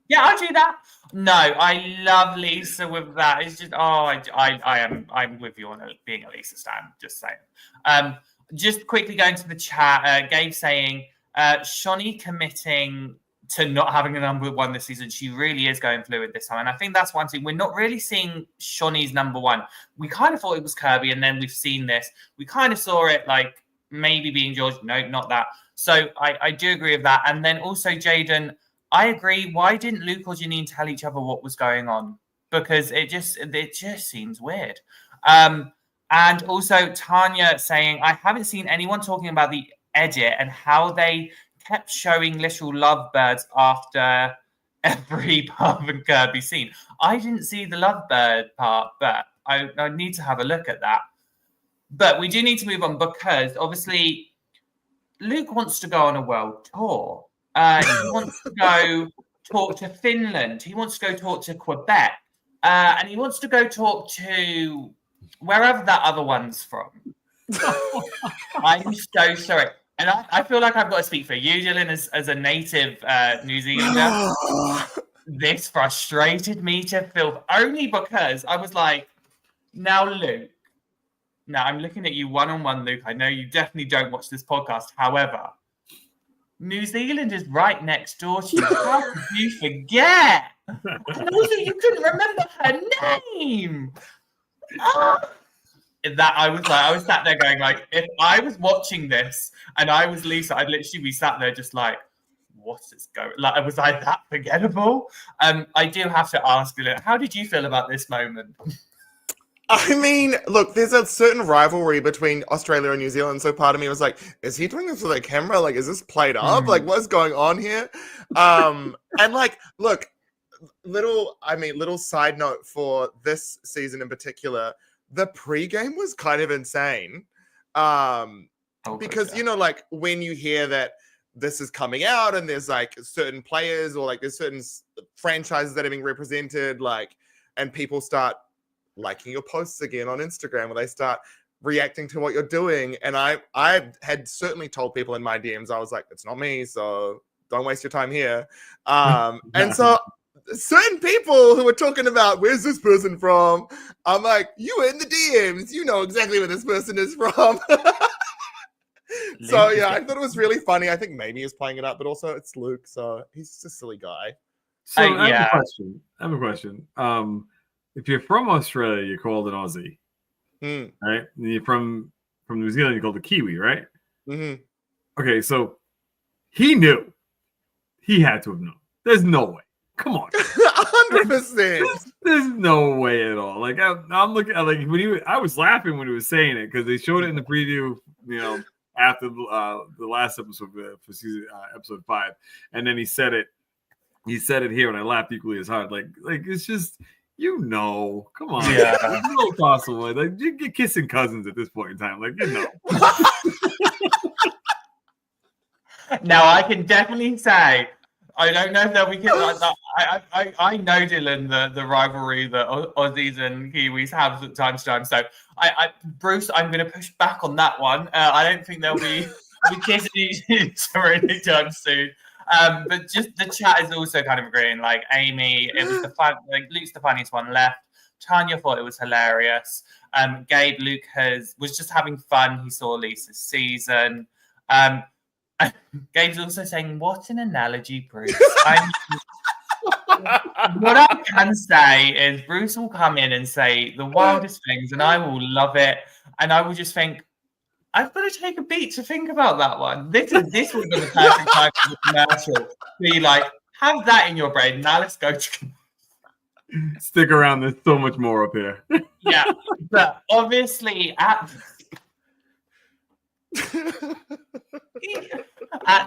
Yeah, I'll do that. No, I love Lisa with that. It's just, I'm with you on being a Lisa stan. Just saying. Just quickly going to the chat. Gabe saying, Shonee committing to not having a number 1 this season. She really is going fluid this time. And I think that's one thing. We're not really seeing Shonee's number 1. We kind of thought it was Kirby, and then we've seen this. We kind of saw it like maybe being George. No, not that. So I do agree with that. And then also, Jaden, I agree. Why didn't Luke or Janine tell each other what was going on? Because it just seems weird. And also Tanya saying, I haven't seen anyone talking about the edit and how they kept showing literal lovebirds after every Parv and Kirby scene. I didn't see the lovebird part, but I need to have a look at that. But we do need to move on, because obviously Luke wants to go on a world tour. He wants to go talk to Finland. He wants to go talk to Quebec. And he wants to go talk to wherever that other one's from. I'm so sorry. And I feel like I've got to speak for you, Dylan, as a native New Zealander. This frustrated me to filth, only because I was like, now, Luke. Now, I'm looking at you one-on-one, Luke. I know you definitely don't watch this podcast. However, New Zealand is right next door to you. How could you forget? And also, you couldn't remember her name. That I was sat there going like, if I was watching this and I was Lisa, I'd literally be sat there just like, what is going? Like, was I that forgettable? I do have to ask you, how did you feel about this moment? I mean, look, there's a certain rivalry between Australia and New Zealand. So part of me was like, is he doing this for the camera? Like, is this played up? Like, what's going on here? And like, look, little side note for this season in particular, the pregame was kind of insane. Because, like when you hear that this is coming out and there's like certain players or like there's certain franchises that are being represented, like, and people start liking your posts again on Instagram, or they start reacting to what you're doing. And I had certainly told people in my DMs, I was like, it's not me, so don't waste your time here. And so certain people who were talking about where's this person from, I'm like, you were in the DMs, you know exactly where this person is from. So yeah, I thought it was really funny. I think maybe he's playing it up, but also it's Luke, so he's just a silly guy. So I have a question. If you're from Australia, you're called an Aussie, right? And you're from New Zealand, you're called a Kiwi, right? Mm-hmm. Okay, so he knew. He had to have known. There's no way. Come on, 100%. There's no way at all. Like I'm looking at like when I was laughing when he was saying it because they showed it in the preview, after the last episode for season episode 5, and then he said it. He said it here, and I laughed equally as hard. Like it's just come on, yeah, it's no possible. Like you're kissing cousins at this point in time, like Now I can definitely say I don't know if they'll be like that. I know, Dylan, the rivalry that Aussies and Kiwis have at time to time. So Bruce, I'm going to push back on that one. I don't think they'll be kissing each other anytime soon. But just the chat is also kind of agreeing. Like Amy, it was Luke's the funniest one left. Tanya thought it was hilarious. Luke was just having fun. He saw Lisa's season. Gabe's also saying, what an analogy, Bruce. What I can say is Bruce will come in and say the wildest things and I will love it. And I will just think, I've got to take a beat to think about that one. This would be the perfect time for the commercial. Be like, have that in your brain. Now let's go to stick around. There's so much more up here. Yeah. But obviously at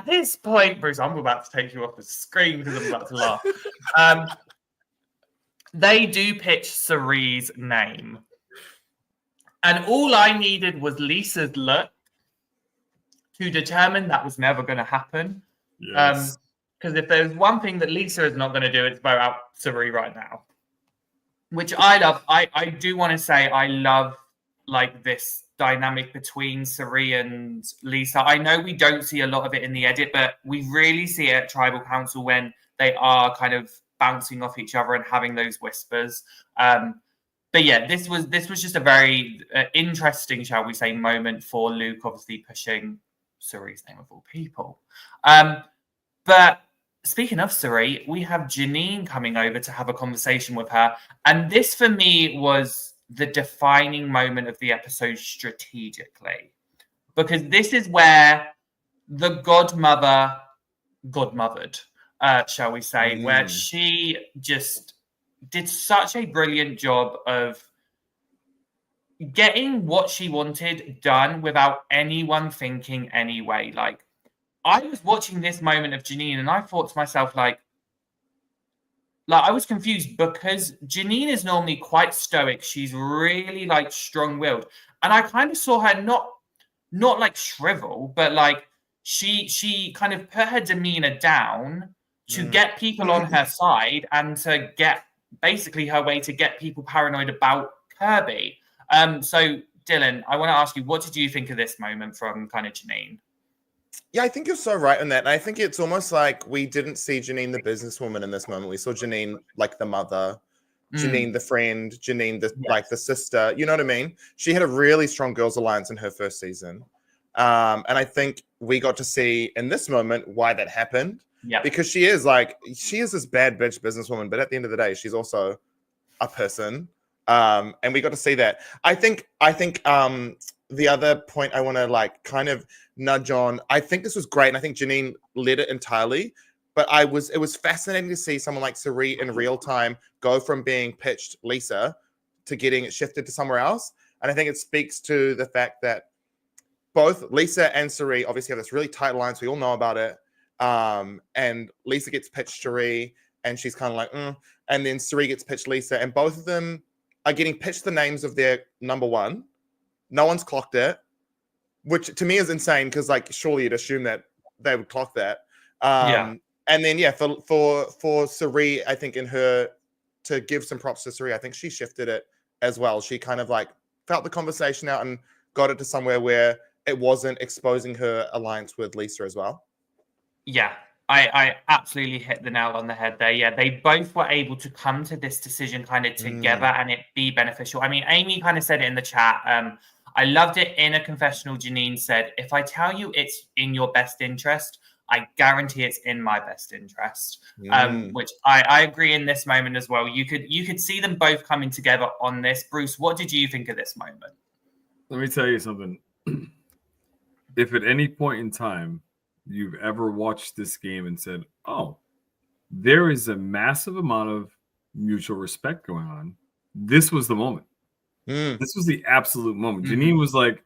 this point, Bruce, I'm about to take you off the screen because I'm about to laugh. They do pitch Cerene's name. And all I needed was Lisa's look to determine that was never going to happen. Yes. Because if there's one thing that Lisa is not going to do, it's vote out Serene right now. Which I love. I do want to say I love like this dynamic between Serene and Lisa. I know we don't see a lot of it in the edit, but we really see it at Tribal Council when they are kind of bouncing off each other and having those whispers. But yeah, this was just a very interesting, shall we say, moment for Luke, obviously pushing Serene's name of all people. But speaking of Serene, we have Janine coming over to have a conversation with her. And this, for me, was the defining moment of the episode strategically. Because this is where the godmothered, shall we say, where she just did such a brilliant job of getting what she wanted done without anyone thinking anyway. Like, I was watching this moment of Janine and I thought to myself, like I was confused because Janine is normally quite stoic. She's really like strong-willed. And I kind of saw her not like shrivel, but like she kind of put her demeanor down to get people on her side and to get basically her way to get people paranoid about Kirby. So Dylan, I want to ask you, what did you think of this moment from kind of Janine? Yeah, I think you're so right on that. And I think it's almost like we didn't see Janine the businesswoman in this moment. We saw Janine like the mother, Janine the friend, Janine the like the sister. You know what I mean? She had a really strong girls' alliance in her first season. And I think we got to see in this moment why that happened. Yeah. Because she is this bad bitch businesswoman, but at the end of the day, she's also a person. And we got to see that. I think the other point I want to like kind of nudge on, I think this was great, and I think Janine led it entirely. But it was fascinating to see someone like Serene in real time go from being pitched Lisa to getting it shifted to somewhere else. And I think it speaks to the fact that both Lisa and Serene obviously have this really tight alliance. We all know about it. And Lisa gets pitched Serene, and she's kind of like, and then Serene gets pitched Lisa, and both of them are getting pitched the names of their number one. No one's clocked it, which to me is insane because like surely you'd assume that they would clock that. And then for Serene, I think to give some props to Serene, I think she shifted it as well. She kind of like felt the conversation out and got it to somewhere where it wasn't exposing her alliance with Lisa as well. Yeah, I absolutely hit the nail on the head there. Yeah, they both were able to come to this decision kind of together and it be beneficial. I mean, Amy kind of said it in the chat. I loved it in a confessional. Janine said, if I tell you it's in your best interest, I guarantee it's in my best interest. Which I agree in this moment as well. You could see them both coming together on this. Bruce, what did you think of this moment? Let me tell you something. If at any point in time you've ever watched this game and said, oh, there is a massive amount of mutual respect going on, this was the moment. This was the absolute moment. Janine was like,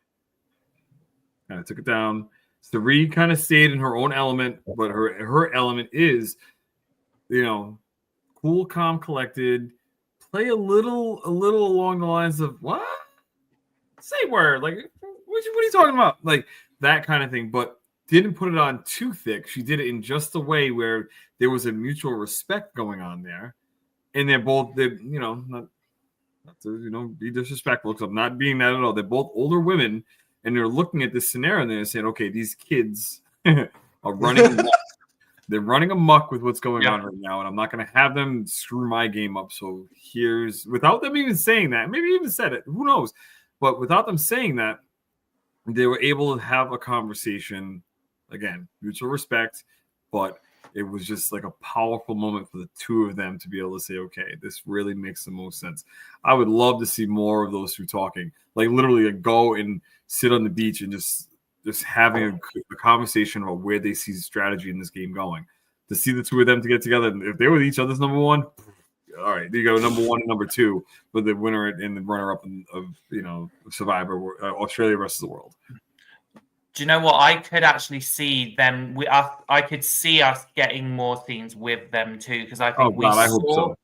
kind of took it down. Serene kind of stayed in her own element, but her element is, cool, calm, collected, play a little along the lines of what? Say word, like what are you talking about? Like that kind of thing, but didn't put it on too thick. She did it in just a way where there was a mutual respect going on there, and not to be disrespectful, because I'm not being that at all. They're both older women, and they're looking at this scenario and they're saying, okay, these kids are running amok. They're running amok with what's going on right now, and I'm not going to have them screw my game up. So without them even saying that, maybe even said it, who knows? But without them saying that, they were able to have a conversation, again, mutual respect, but it was just like a powerful moment for the two of them to be able to say, okay, this really makes the most sense. I would love to see more of those two talking, like literally go and sit on the beach and just having a conversation about where they see strategy in this game going. To see the two of them to get together, if they were each other's number one, all right, you go number one and number two, but the winner and the runner-up of Survivor, Australia versus the world. Do you know what? I could actually see them. I could see us getting more scenes with them too, because I think I hope so.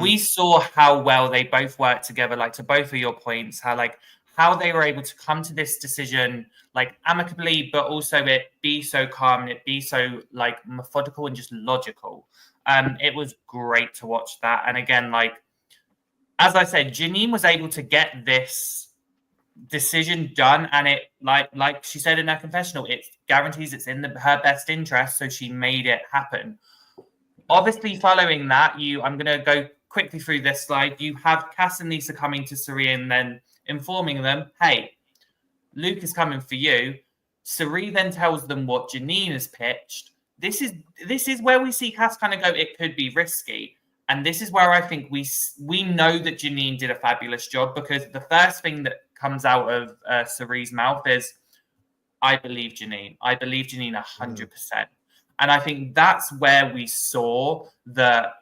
We saw how well they both worked together. Like to both of your points, how they were able to come to this decision like amicably, but also it be so calm and it be so like methodical and just logical. It was great to watch that. And again, like as I said, Janine was able to get this decision done, and it like she said in her confessional, it guarantees it's in her best interest, so she made it happen. Obviously following that, I'm going to go quickly through this slide. You have Cass and Lisa coming to Serene and then informing them, hey, Luke is coming for you. Serene then tells them what Janine has pitched. This is where we see Cass kind of go, it could be risky. And this is where I think we know that Janine did a fabulous job, because the first thing that comes out of Serene's mouth is, I believe Janine. I believe Janine 100%. And I think that's where we saw that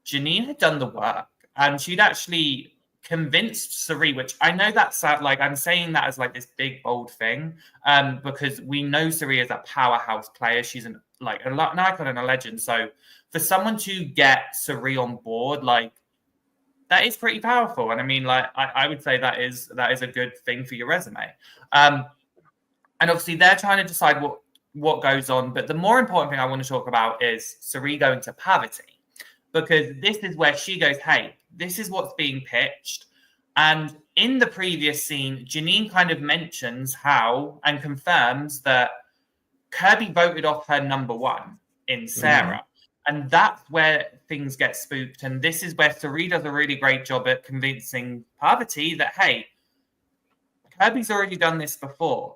Janine had done the work and she'd actually convinced Serene, which I know that's like, I'm saying that as like this big, bold thing, because we know Serene is a powerhouse player. She's an icon and a legend. So for someone to get Serene on board, like, that is pretty powerful. And I mean, like, I would say that is a good thing for your resume. And obviously they're trying to decide what goes on. But the more important thing I want to talk about is Serene going to Parvati, because this is where she goes, hey, this is what's being pitched. And in the previous scene, Janine kind of mentions how and confirms that Kirby voted off her number one in Sarah. And that's where things get spooked. And this is where Serene does a really great job at convincing Parvati that, hey, Kirby's already done this before.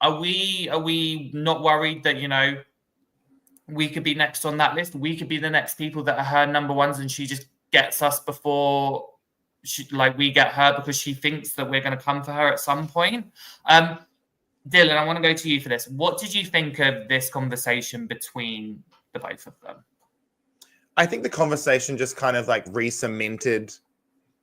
Are we not worried that, we could be next on that list? We could be the next people that are her number ones, and she just gets us before we get her, because she thinks that we're going to come for her at some point. Dylan, I want to go to you for this. What did you think of this conversation between the both of them? I think the conversation just kind of like re-cemented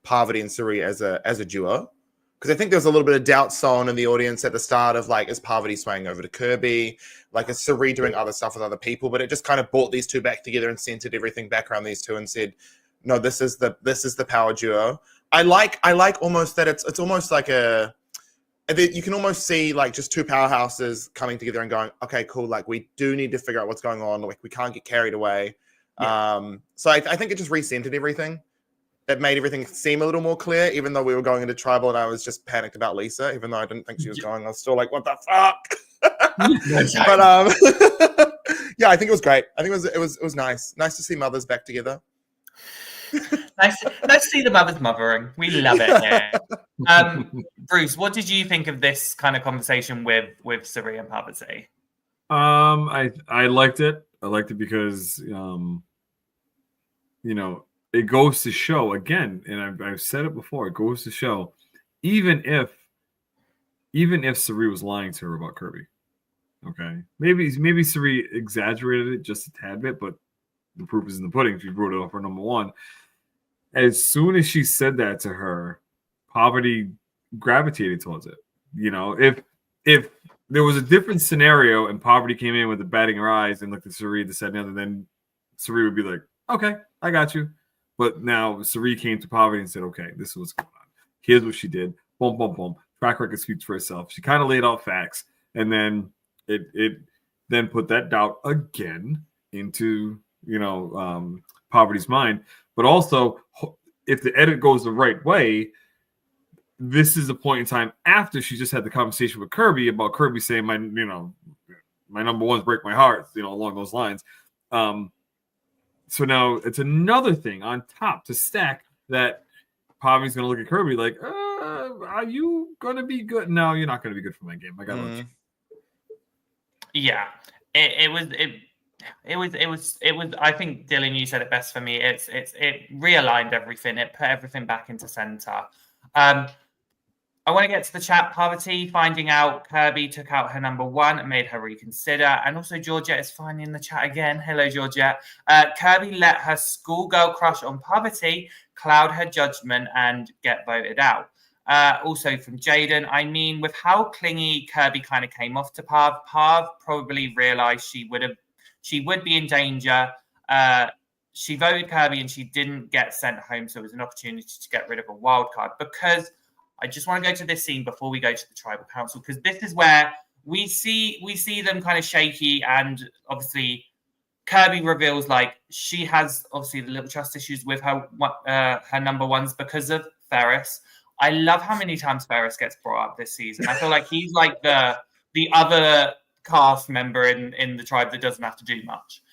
Parvati and Serene as a duo. Because I think there was a little bit of doubt sown in the audience at the start of like, is Parvati swaying over to Kirby? Like, is Serene doing other stuff with other people? But it just kind of brought these two back together and centered everything back around these two and said, no, this is the power duo. I like almost that it's almost like you can almost see like just two powerhouses coming together and going, okay, cool. Like we do need to figure out what's going on. Like we can't get carried away. Yeah. So I think it just recentered everything. It made everything seem a little more clear, even though we were going into tribal and I was just panicked about Lisa, even though I didn't think she was going. I was still like, what the fuck? But yeah, I think it was great. I think it was nice. Nice to see mothers back together. nice to see the mothers mothering. We love it. Yeah. Bruce, what did you think of this kind of conversation with Serene and Parvati? I liked it. I liked it because it goes to show again, and I've said it before. It goes to show, even if Serene was lying to her about Kirby, okay, maybe Serene exaggerated it just a tad bit, but the proof is in the pudding. She brought it up for number one. As soon as she said that to her, Parvati gravitated towards it. If there was a different scenario and Parvati came in with the batting her eyes and looked at Serene, this, that, and the other, then Serene would be like, okay, I got you. But now Serene came to Parvati and said, okay, this is what's going on. Here's what she did. Boom, boom, boom. Track record speaks for itself. She kind of laid out facts. And then it then put that doubt again into, Parvati's mind. But also, if the edit goes the right way, this is a point in time after she just had the conversation with Kirby about Kirby saying, my number ones break my heart, along those lines. So now it's another thing on top to stack that Parvati's going to look at Kirby like, are you going to be good? No, you're not going to be good for my game. I got to Yeah, it was. I think Dylan, you said it best for me. It realigned everything. It put everything back into center. I want to get to the chat. Parvati finding out Kirby took out her number one and made her reconsider. And also Georgette is finally in the chat again. Hello, Georgette. Kirby let her schoolgirl crush on Parvati cloud her judgment and get voted out. Also from Jaden, I mean, with how clingy Kirby kind of came off to Parv probably realized she would be in danger. She voted Kirby and she didn't get sent home. So it was an opportunity to get rid of a wild card. Because I just want to go to this scene before we go to the tribal council, because this is where we see them kind of shaky, and obviously Kirby reveals like she has obviously the little trust issues with her number ones because of Ferris. I love how many times Ferris gets brought up this season. I feel like he's like the other cast member in the tribe that doesn't have to do much.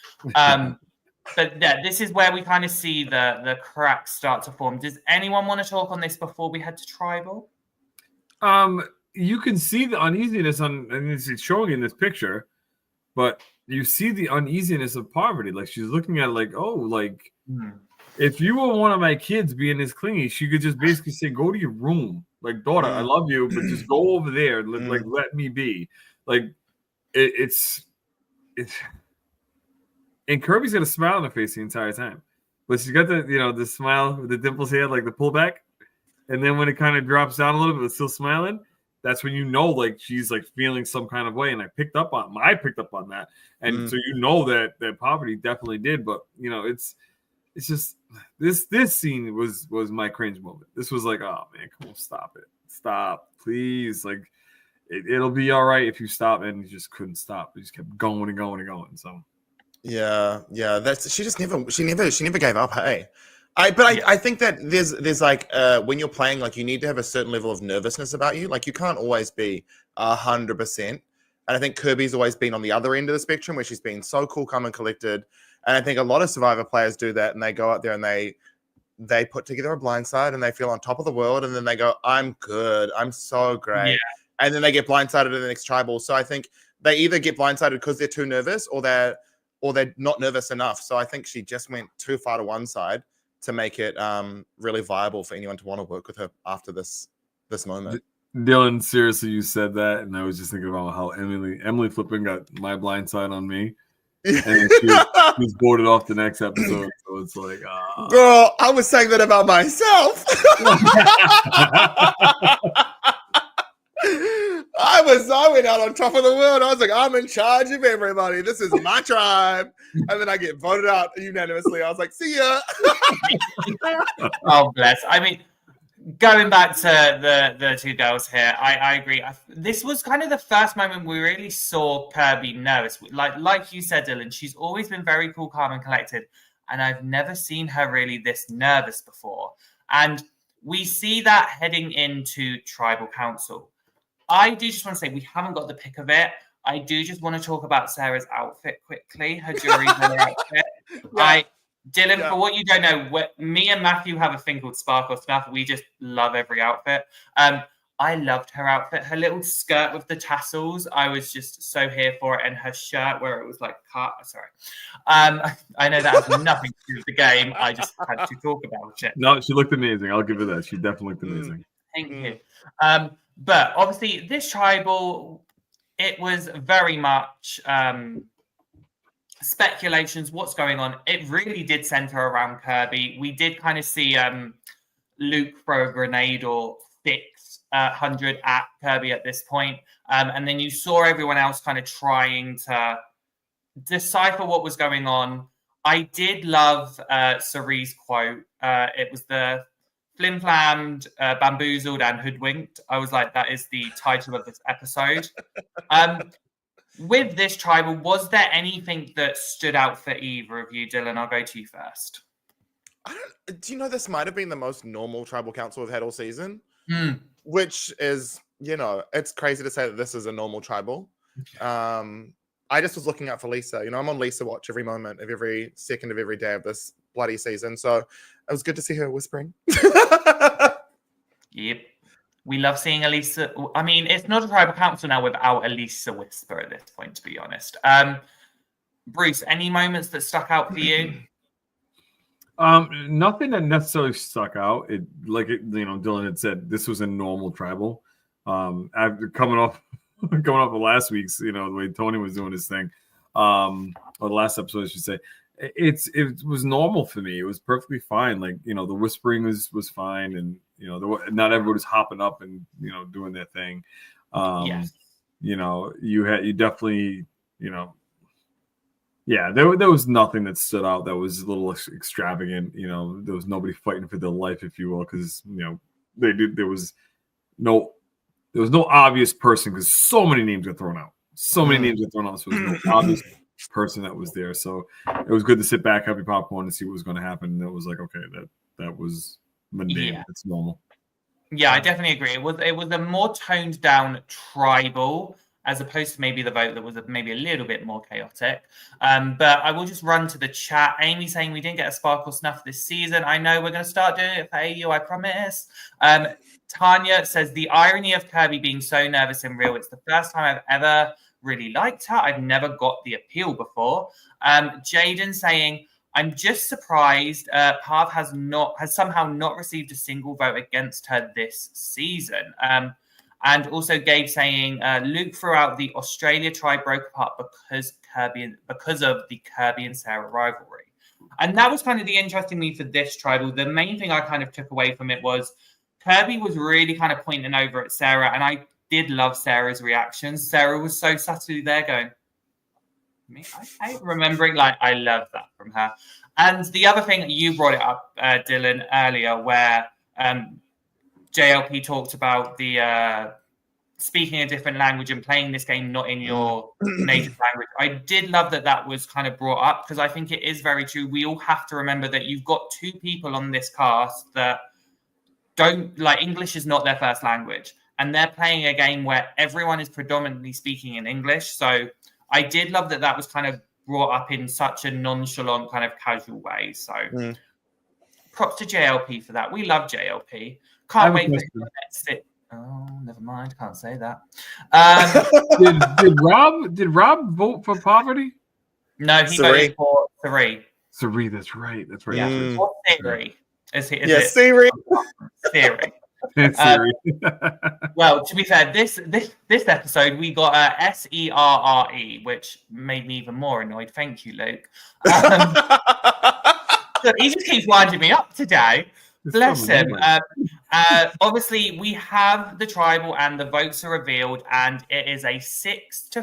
But yeah, this is where we kind of see the cracks start to form. Does anyone want to talk on this before we head to tribal? You can see the uneasiness and it's showing in this picture, but you see the uneasiness of Parvati. Like she's looking at it like, if you were one of my kids being this clingy, she could just basically say, go to your room. Like, daughter, I love you, but just go over there. Let me be. Like, it's and Kirby's got a smile on her face the entire time, but she's got the smile with the dimples here, like the pullback, and then when it kind of drops down a little bit, but still smiling, that's when like she's like feeling some kind of way. And I picked up on that, and so that Parvati definitely did. But it's just this scene was my cringe moment. This was like, oh man, come on, stop, please, like it'll be all right if you stop, and you just couldn't stop. You just kept going and going and going. So. Yeah. She never gave up. Hey, I think that there's like when you're playing, like you need to have a certain level of nervousness about you. Like you can't always be 100%. And I think Kirby's always been on the other end of the spectrum where she's been so cool, calm, and collected. And I think a lot of Survivor players do that, and they go out there and they put together a blindside and they feel on top of the world, and then they go, I'm good, I'm so great. Yeah. And then they get blindsided in the next tribal. So I think they either get blindsided because they're too nervous or they're not nervous enough. So I think she just went too far to one side to make it really viable for anyone to want to work with her after this moment. Dylan, seriously, you said that, and I was just thinking about how Emily Flippin got my blind side on me, and she was boarded off the next episode. So it's like, girl, I was saying that about myself. I went out on top of the world. I was like, I'm in charge of everybody. This is my tribe. And then I get voted out unanimously. I was like, see ya. Oh, bless. I mean, going back to the two girls here, I agree. This was kind of the first moment we really saw Kirby nervous. Like you said, Dylan, she's always been very cool, calm, and collected. And I've never seen her really this nervous before. And we see that heading into Tribal Council. I do just want to say we haven't got the pick of it. I do just want to talk about Sarah's outfit quickly, her jury's outfit. Dylan, for what you don't know, me and Matthew have a thing called Sparkle Snuff. We just love every outfit. I loved her outfit. Her little skirt with the tassels, I was just so here for it. And her shirt where it was like cut. Sorry. I know that has nothing to do with the game. I just had to talk about it. No, she looked amazing. I'll give her that. She definitely looked amazing. Thank you. But obviously, this tribal, it was very much speculations, what's going on. It really did center around Kirby. We did kind of see Luke throw a grenade or 600 at Kirby at this point. And then you saw everyone else kind of trying to decipher what was going on. I did love Cerene's quote. It was the flim-flammed, bamboozled, and hoodwinked. I was like, that is the title of this episode. With this tribal, was there anything that stood out for either of you? Dylan, I'll go to you first. Do you know this might have been the most normal tribal council we've had all season? Which is, it's crazy to say that this is a normal tribal. I just was looking out for Lisa. I'm on Lisa watch every moment of every second of every day of this bloody season. So it was good to see her whispering. Yep. We love seeing Elisa. I mean, it's not a tribal council now without Elisa Whisper at this point, to be honest. Bruce, any moments that stuck out for you? Nothing that necessarily stuck out. Dylan had said this was a normal tribal. After coming off of last week's, the way Tony was doing his thing, or the last episode, I should say, it was normal for me. It was perfectly fine. The whispering was fine, and not everybody was hopping up and doing their thing. Yes. You definitely, there was nothing that stood out that was a little extravagant. There was nobody fighting for their life, if you will, because there was no obvious person, because so many names got thrown out. So there was no obvious person that was there. So it was good to sit back, have your popcorn, and see what was going to happen. And it was like, okay, that was mundane. It's normal. Yeah, I definitely agree. It was a more toned down tribal, as opposed to maybe the vote that was maybe a little bit more chaotic. But I will just run to the chat. Amy saying we didn't get a Sparkle Snuff this season. I know we're going to start doing it for AU, I promise. Tanya says the irony of Kirby being so nervous and real. It's the first time I've ever really liked her. I've never got the appeal before. Jaden saying, I'm just surprised Parv has somehow not received a single vote against her this season. And also Gabe saying Luke throughout the Australia tribe broke apart because of the Kirby and Sarah rivalry. And that was kind of the interesting thing for this tribal. The main thing I kind of took away from it was Kirby was really kind of pointing over at Sarah, and I did love Sarah's reactions. Sarah was so subtly there going, I hate remembering, I love that from her. And the other thing, you brought it up, Dylan, earlier, where JLP talked about the speaking a different language and playing this game not in your native language. I did love that was kind of brought up, because I think it is very true. We all have to remember that you've got two people on this cast that don't, English is not their first language. And they're playing a game where everyone is predominantly speaking in English. So I did love that was kind of brought up in such a nonchalant, kind of casual way. So props to JLP for that. We love JLP. Can't wait for him to sit. Oh, never mind. Can't say that. Did Rob vote for Poverty? No, he voted for Serene. Serene, that's right. Yeah. Or Theory. Serene. Theory. It's Well, to be fair, this episode we got SERRE, which made me even more annoyed. Thank you, Luke. So he just keeps winding me up today. Bless him. Obviously, we have the tribal and the votes are revealed, and it is a 6 to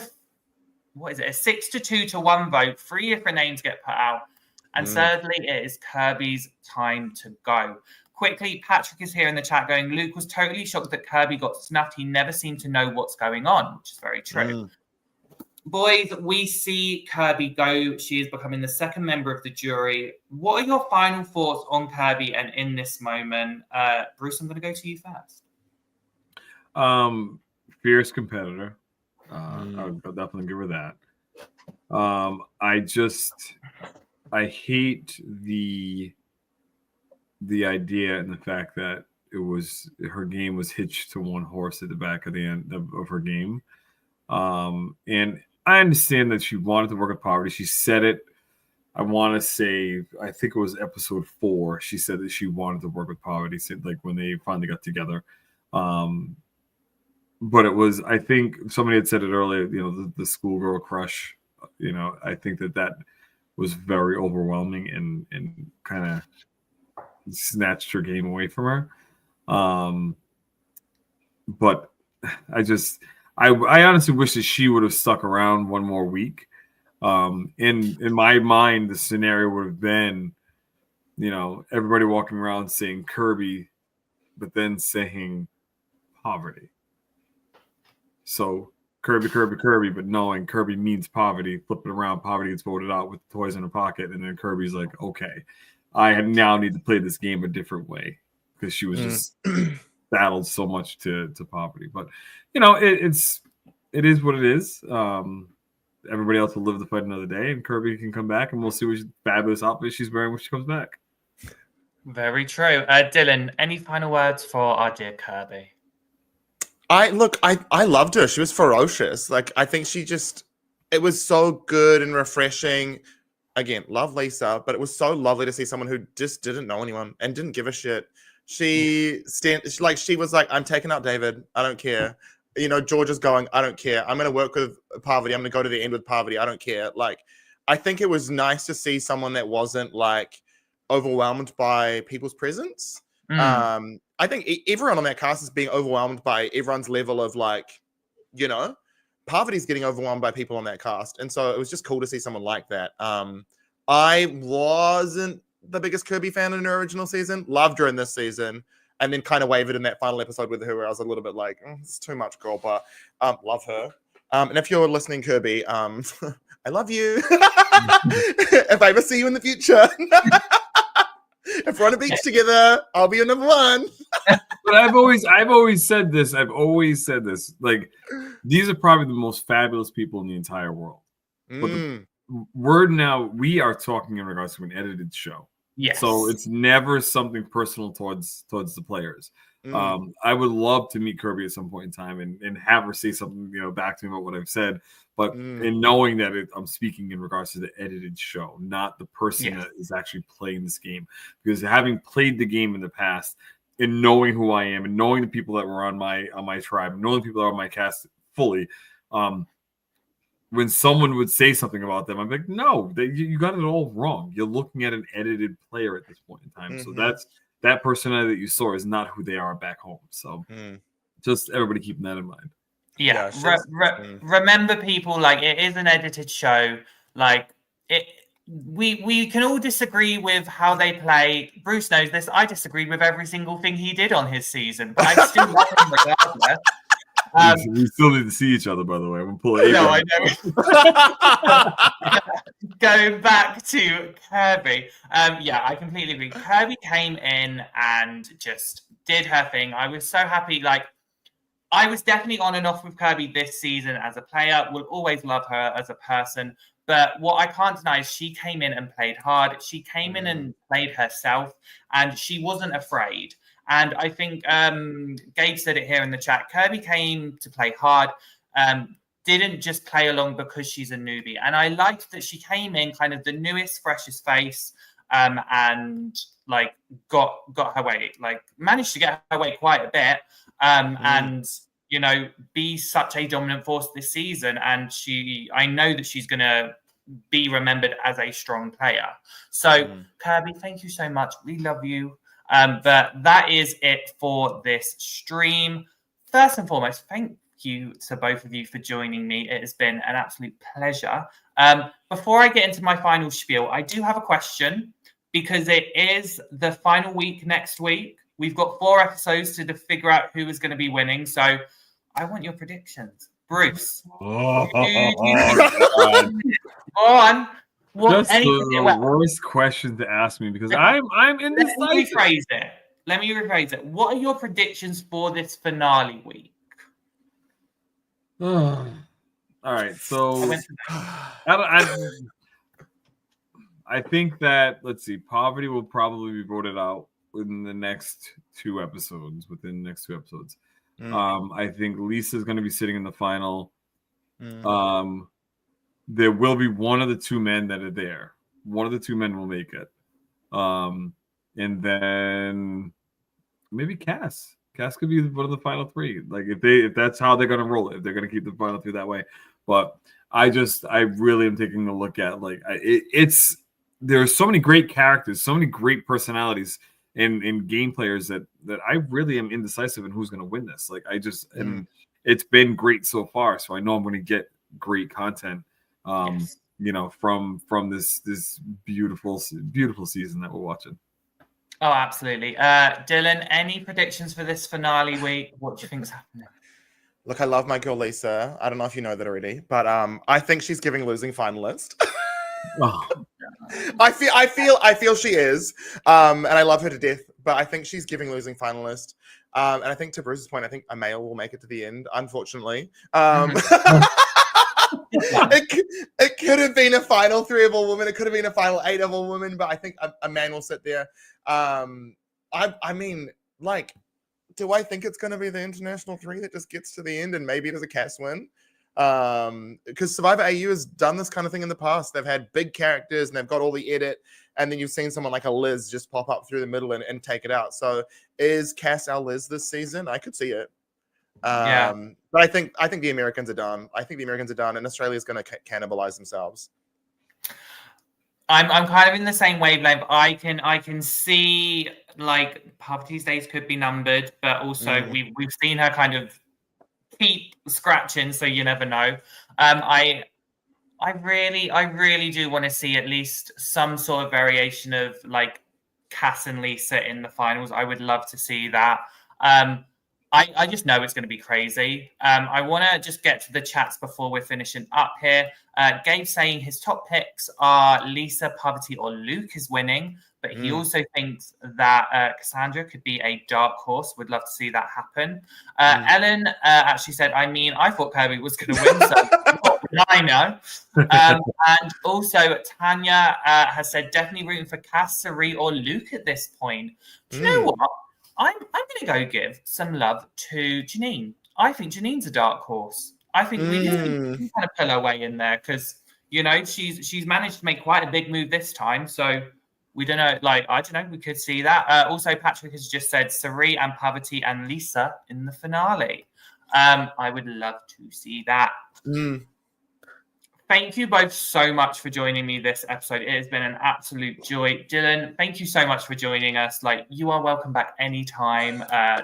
2 to 1 vote. 3 different names get put out. And thirdly, it is Kirby's time to go. Quickly, Patrick is here in the chat going, Luke was totally shocked that Kirby got snuffed. He never seemed to know what's going on, which is very true. Boys, we see Kirby go. She is becoming the second member of the jury. What are your final thoughts on Kirby and in this moment? Bruce, I'm going to go to you first. Fierce competitor. I'll definitely give her that. I hate the idea and the fact that her game was hitched to one horse at the back of the end of her game. And I understand that she wanted to work with Parvati. She said it. I want to say, I think it was episode 4. She said that she wanted to work with Parvati, like when they finally got together. But it was, I think somebody had said it earlier, the schoolgirl crush, I think that was very overwhelming and kind of snatched her game away from her. But I honestly wish that she would have stuck around one more week. In my mind, the scenario would have been, everybody walking around saying Kirby, but then saying Parvati. So Kirby, but knowing Kirby means Parvati, flip it around, Parvati gets voted out with the toys in her pocket, and then Kirby's like, okay, I now need to play this game a different way because she was just battled so much to Parvati. But it is what it is. Everybody else will live to fight another day, and Kirby can come back, and we'll see what fabulous outfit she's wearing when she comes back. Very true. Dylan, any final words for our dear Kirby? I loved her. She was ferocious. Like, I think it was so good and refreshing. Again, love Lisa, but it was so lovely to see someone who just didn't know anyone and didn't give a shit. She was like, I'm taking out David. I don't care. Georgia's going, I don't care. I'm going to work with Parvati. I'm going to go to the end with Parvati. I don't care. Like, I think it was nice to see someone that wasn't like overwhelmed by people's presence. I think everyone on that cast is being overwhelmed by everyone's level of Parvati's getting overwhelmed by people on that cast. And so it was just cool to see someone like that. I wasn't the biggest Kirby fan in her original season. Loved her in this season. And then kind of wavered in that final episode with her where I was a little bit like, it's too much, girl. But love her. And if you're listening, Kirby, I love you. If I ever see you in the future. If we're on a beach together, I'll be your number one. But I've always said this. Like, these are probably the most fabulous people in the entire world. But we are talking in regards to an edited show. Yes. So it's never something personal towards the players. I would love to meet Kirby at some point in time and have her say something, back to me about what I've said. But in knowing that I'm speaking in regards to the edited show, not the person that is actually playing this game. Because having played the game in the past and knowing who I am and knowing the people that were on my tribe, knowing the people that are on my cast fully, when someone would say something about them, I'm like, no, you got it all wrong. You're looking at an edited player at this point in time. So that personality that you saw is not who they are back home. So just everybody keeping that in mind. Yeah. Remember, people, like, it is an edited show. Like, we can all disagree with how they play. Bruce knows this. I disagreed with every single thing he did on his season, but I still love him regardless. We still need to see each other, by the way. I'm pulling. No, I know. Going back to Kirby, I completely agree. Kirby came in and just did her thing. I was so happy. Like, I was definitely on and off with Kirby this season as a player. Will always love her as a person. But what I can't deny is she came in and played hard. She came in and played herself, and she wasn't afraid. And I think Gabe said it here in the chat. Kirby came to play hard, didn't just play along because she's a newbie. And I liked that she came in kind of the newest, freshest face, and like got her way, like managed to get her way quite a bit, and be such a dominant force this season. And I know that she's gonna be remembered as a strong player. So Kirby, thank you so much. We love you. But that is it for this stream. First and foremost, thank you to both of you for joining me. It has been an absolute pleasure. Before I get into my final spiel, I do have a question because it is the final week next week. We've got 4 episodes to figure out who is going to be winning. So I want your predictions. Bruce. God. Go on. That's the worst question to ask me because I'm indecisive. Let me rephrase it. What are your predictions for this finale week? All right, so I think that, let's see, Parvati will probably be voted out within the next 2 episodes. I think Lisa's going to be sitting in the final. There will be one of the 2 men that are there. One of the 2 men will make it. And then maybe Cass. Cass could be one of the final 3. Like if that's how they're gonna roll it, if they're gonna keep the final 3 that way. But I really am taking a look at there are so many great characters, so many great personalities in game players that I really am indecisive in who's gonna win this. Like and it's been great so far, so I know I'm gonna get great content. Yes. From this beautiful season that we're watching. Oh, absolutely. Dylan, any predictions for this finale week? What do you think's happening? Look, I love my girl Lisa. I don't know if you know that already, but I think she's giving losing finalist. Oh. I feel she is, and I love her to death. But I think she's giving losing finalist, and I think to Bruce's point, I think a male will make it to the end. Unfortunately, it could have been a final 3 of all women. It could have been a final 8 of all women, but I think a man will sit there. I mean, like, do I think it's going to be the international 3 that just gets to the end and maybe does a Cass win? Because Survivor AU has done this kind of thing in the past. They've had big characters and they've got all the edit, and then you've seen someone like a Liz just pop up through the middle and take it out. So is Cass our Liz this season? I could see it. But I think the Americans are done. I think the Americans are done, and Australia's going to cannibalize themselves. I'm kind of in the same wavelength. I can see like Parvati's days could be numbered, but also we've seen her kind of keep scratching, so you never know. I really do want to see at least some sort of variation of like Cass and Lisa in the finals. I would love to see that. I just know it's going to be crazy. I want to just get to the chats before we're finishing up here. Gabe saying his top picks are Lisa, Parvati, or Luke is winning, but he also thinks that Cassandra could be a dark horse. Would love to see that happen. Ellen actually said, I thought Kirby was going to win, so I know. And also Tanya has said, definitely rooting for Cass, Serene, or Luke at this point. Do you know what? I'm going to go give some love to Janine. I think Janine's a dark horse. I think we can kind of pull her way in there because, she's managed to make quite a big move this time. So we don't know. I don't know. We could see that. Also, Patrick has just said Serene and Parvati and Lisa in the finale. I would love to see that. Thank you both so much for joining me this episode. It has been an absolute joy. Dylan, thank you so much for joining us. You are welcome back anytime,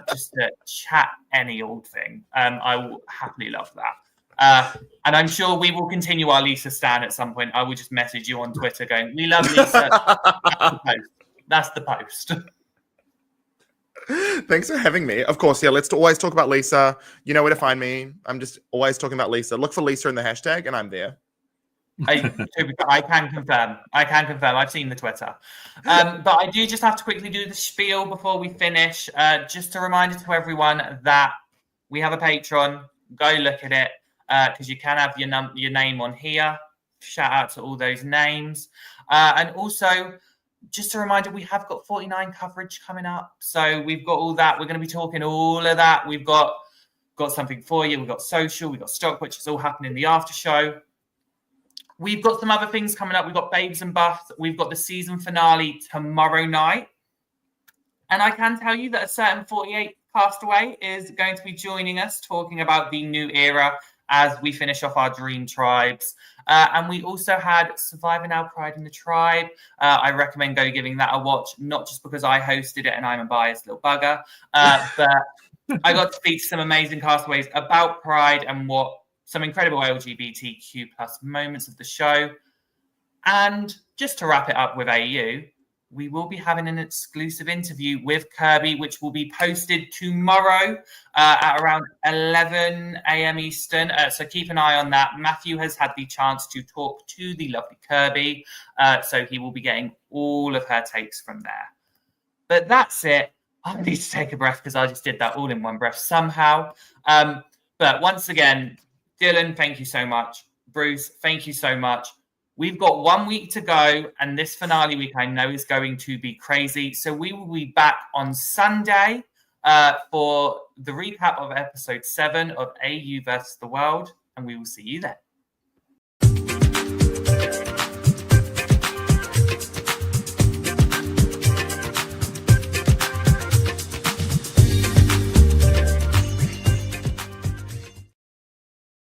just to chat any old thing. I will happily love that. And I'm sure we will continue our Lisa stan at some point. I will just message you on Twitter going, we love Lisa. That's the post. Thanks for having me. Of course, yeah, let's always talk about Lisa. You know where to find me. I'm just always talking about Lisa. Look for Lisa in the hashtag and I'm there. I can confirm. I've seen the Twitter. But I do just have to quickly do the spiel before we finish. Just a reminder to everyone that we have a Patreon. Go look at it because you can have your name on here. Shout out to all those names. And also, just a reminder, we have got 49 coverage coming up. So we've got all that. We're going to be talking all of that. We've got something for you. We've got social. We've got stock, which is all happening in the after show. We've got some other things coming up. We've got Babes and Buffs. We've got the season finale tomorrow night. And I can tell you that a certain 48 Castaway is going to be joining us talking about the new era as we finish off our dream tribes. And we also had Survivor Now Pride in the Tribe. I recommend go giving that a watch, not just because I hosted it and I'm a biased little bugger, but I got to speak to some amazing castaways about Pride and what some incredible LGBTQ plus moments of the show. And just to wrap it up with AU, we will be having an exclusive interview with Kirby, which will be posted tomorrow at around 11 a.m. Eastern. So keep an eye on that. Matthew has had the chance to talk to the lovely Kirby, so he will be getting all of her takes from there. But that's it. I need to take a breath because I just did that all in one breath somehow. But once again, Dylan, thank you so much. Bruce, thank you so much. We've got 1 week to go, and this finale week I know is going to be crazy. So we will be back on Sunday for the recap of episode 7 of AU vs. the World, and we will see you then.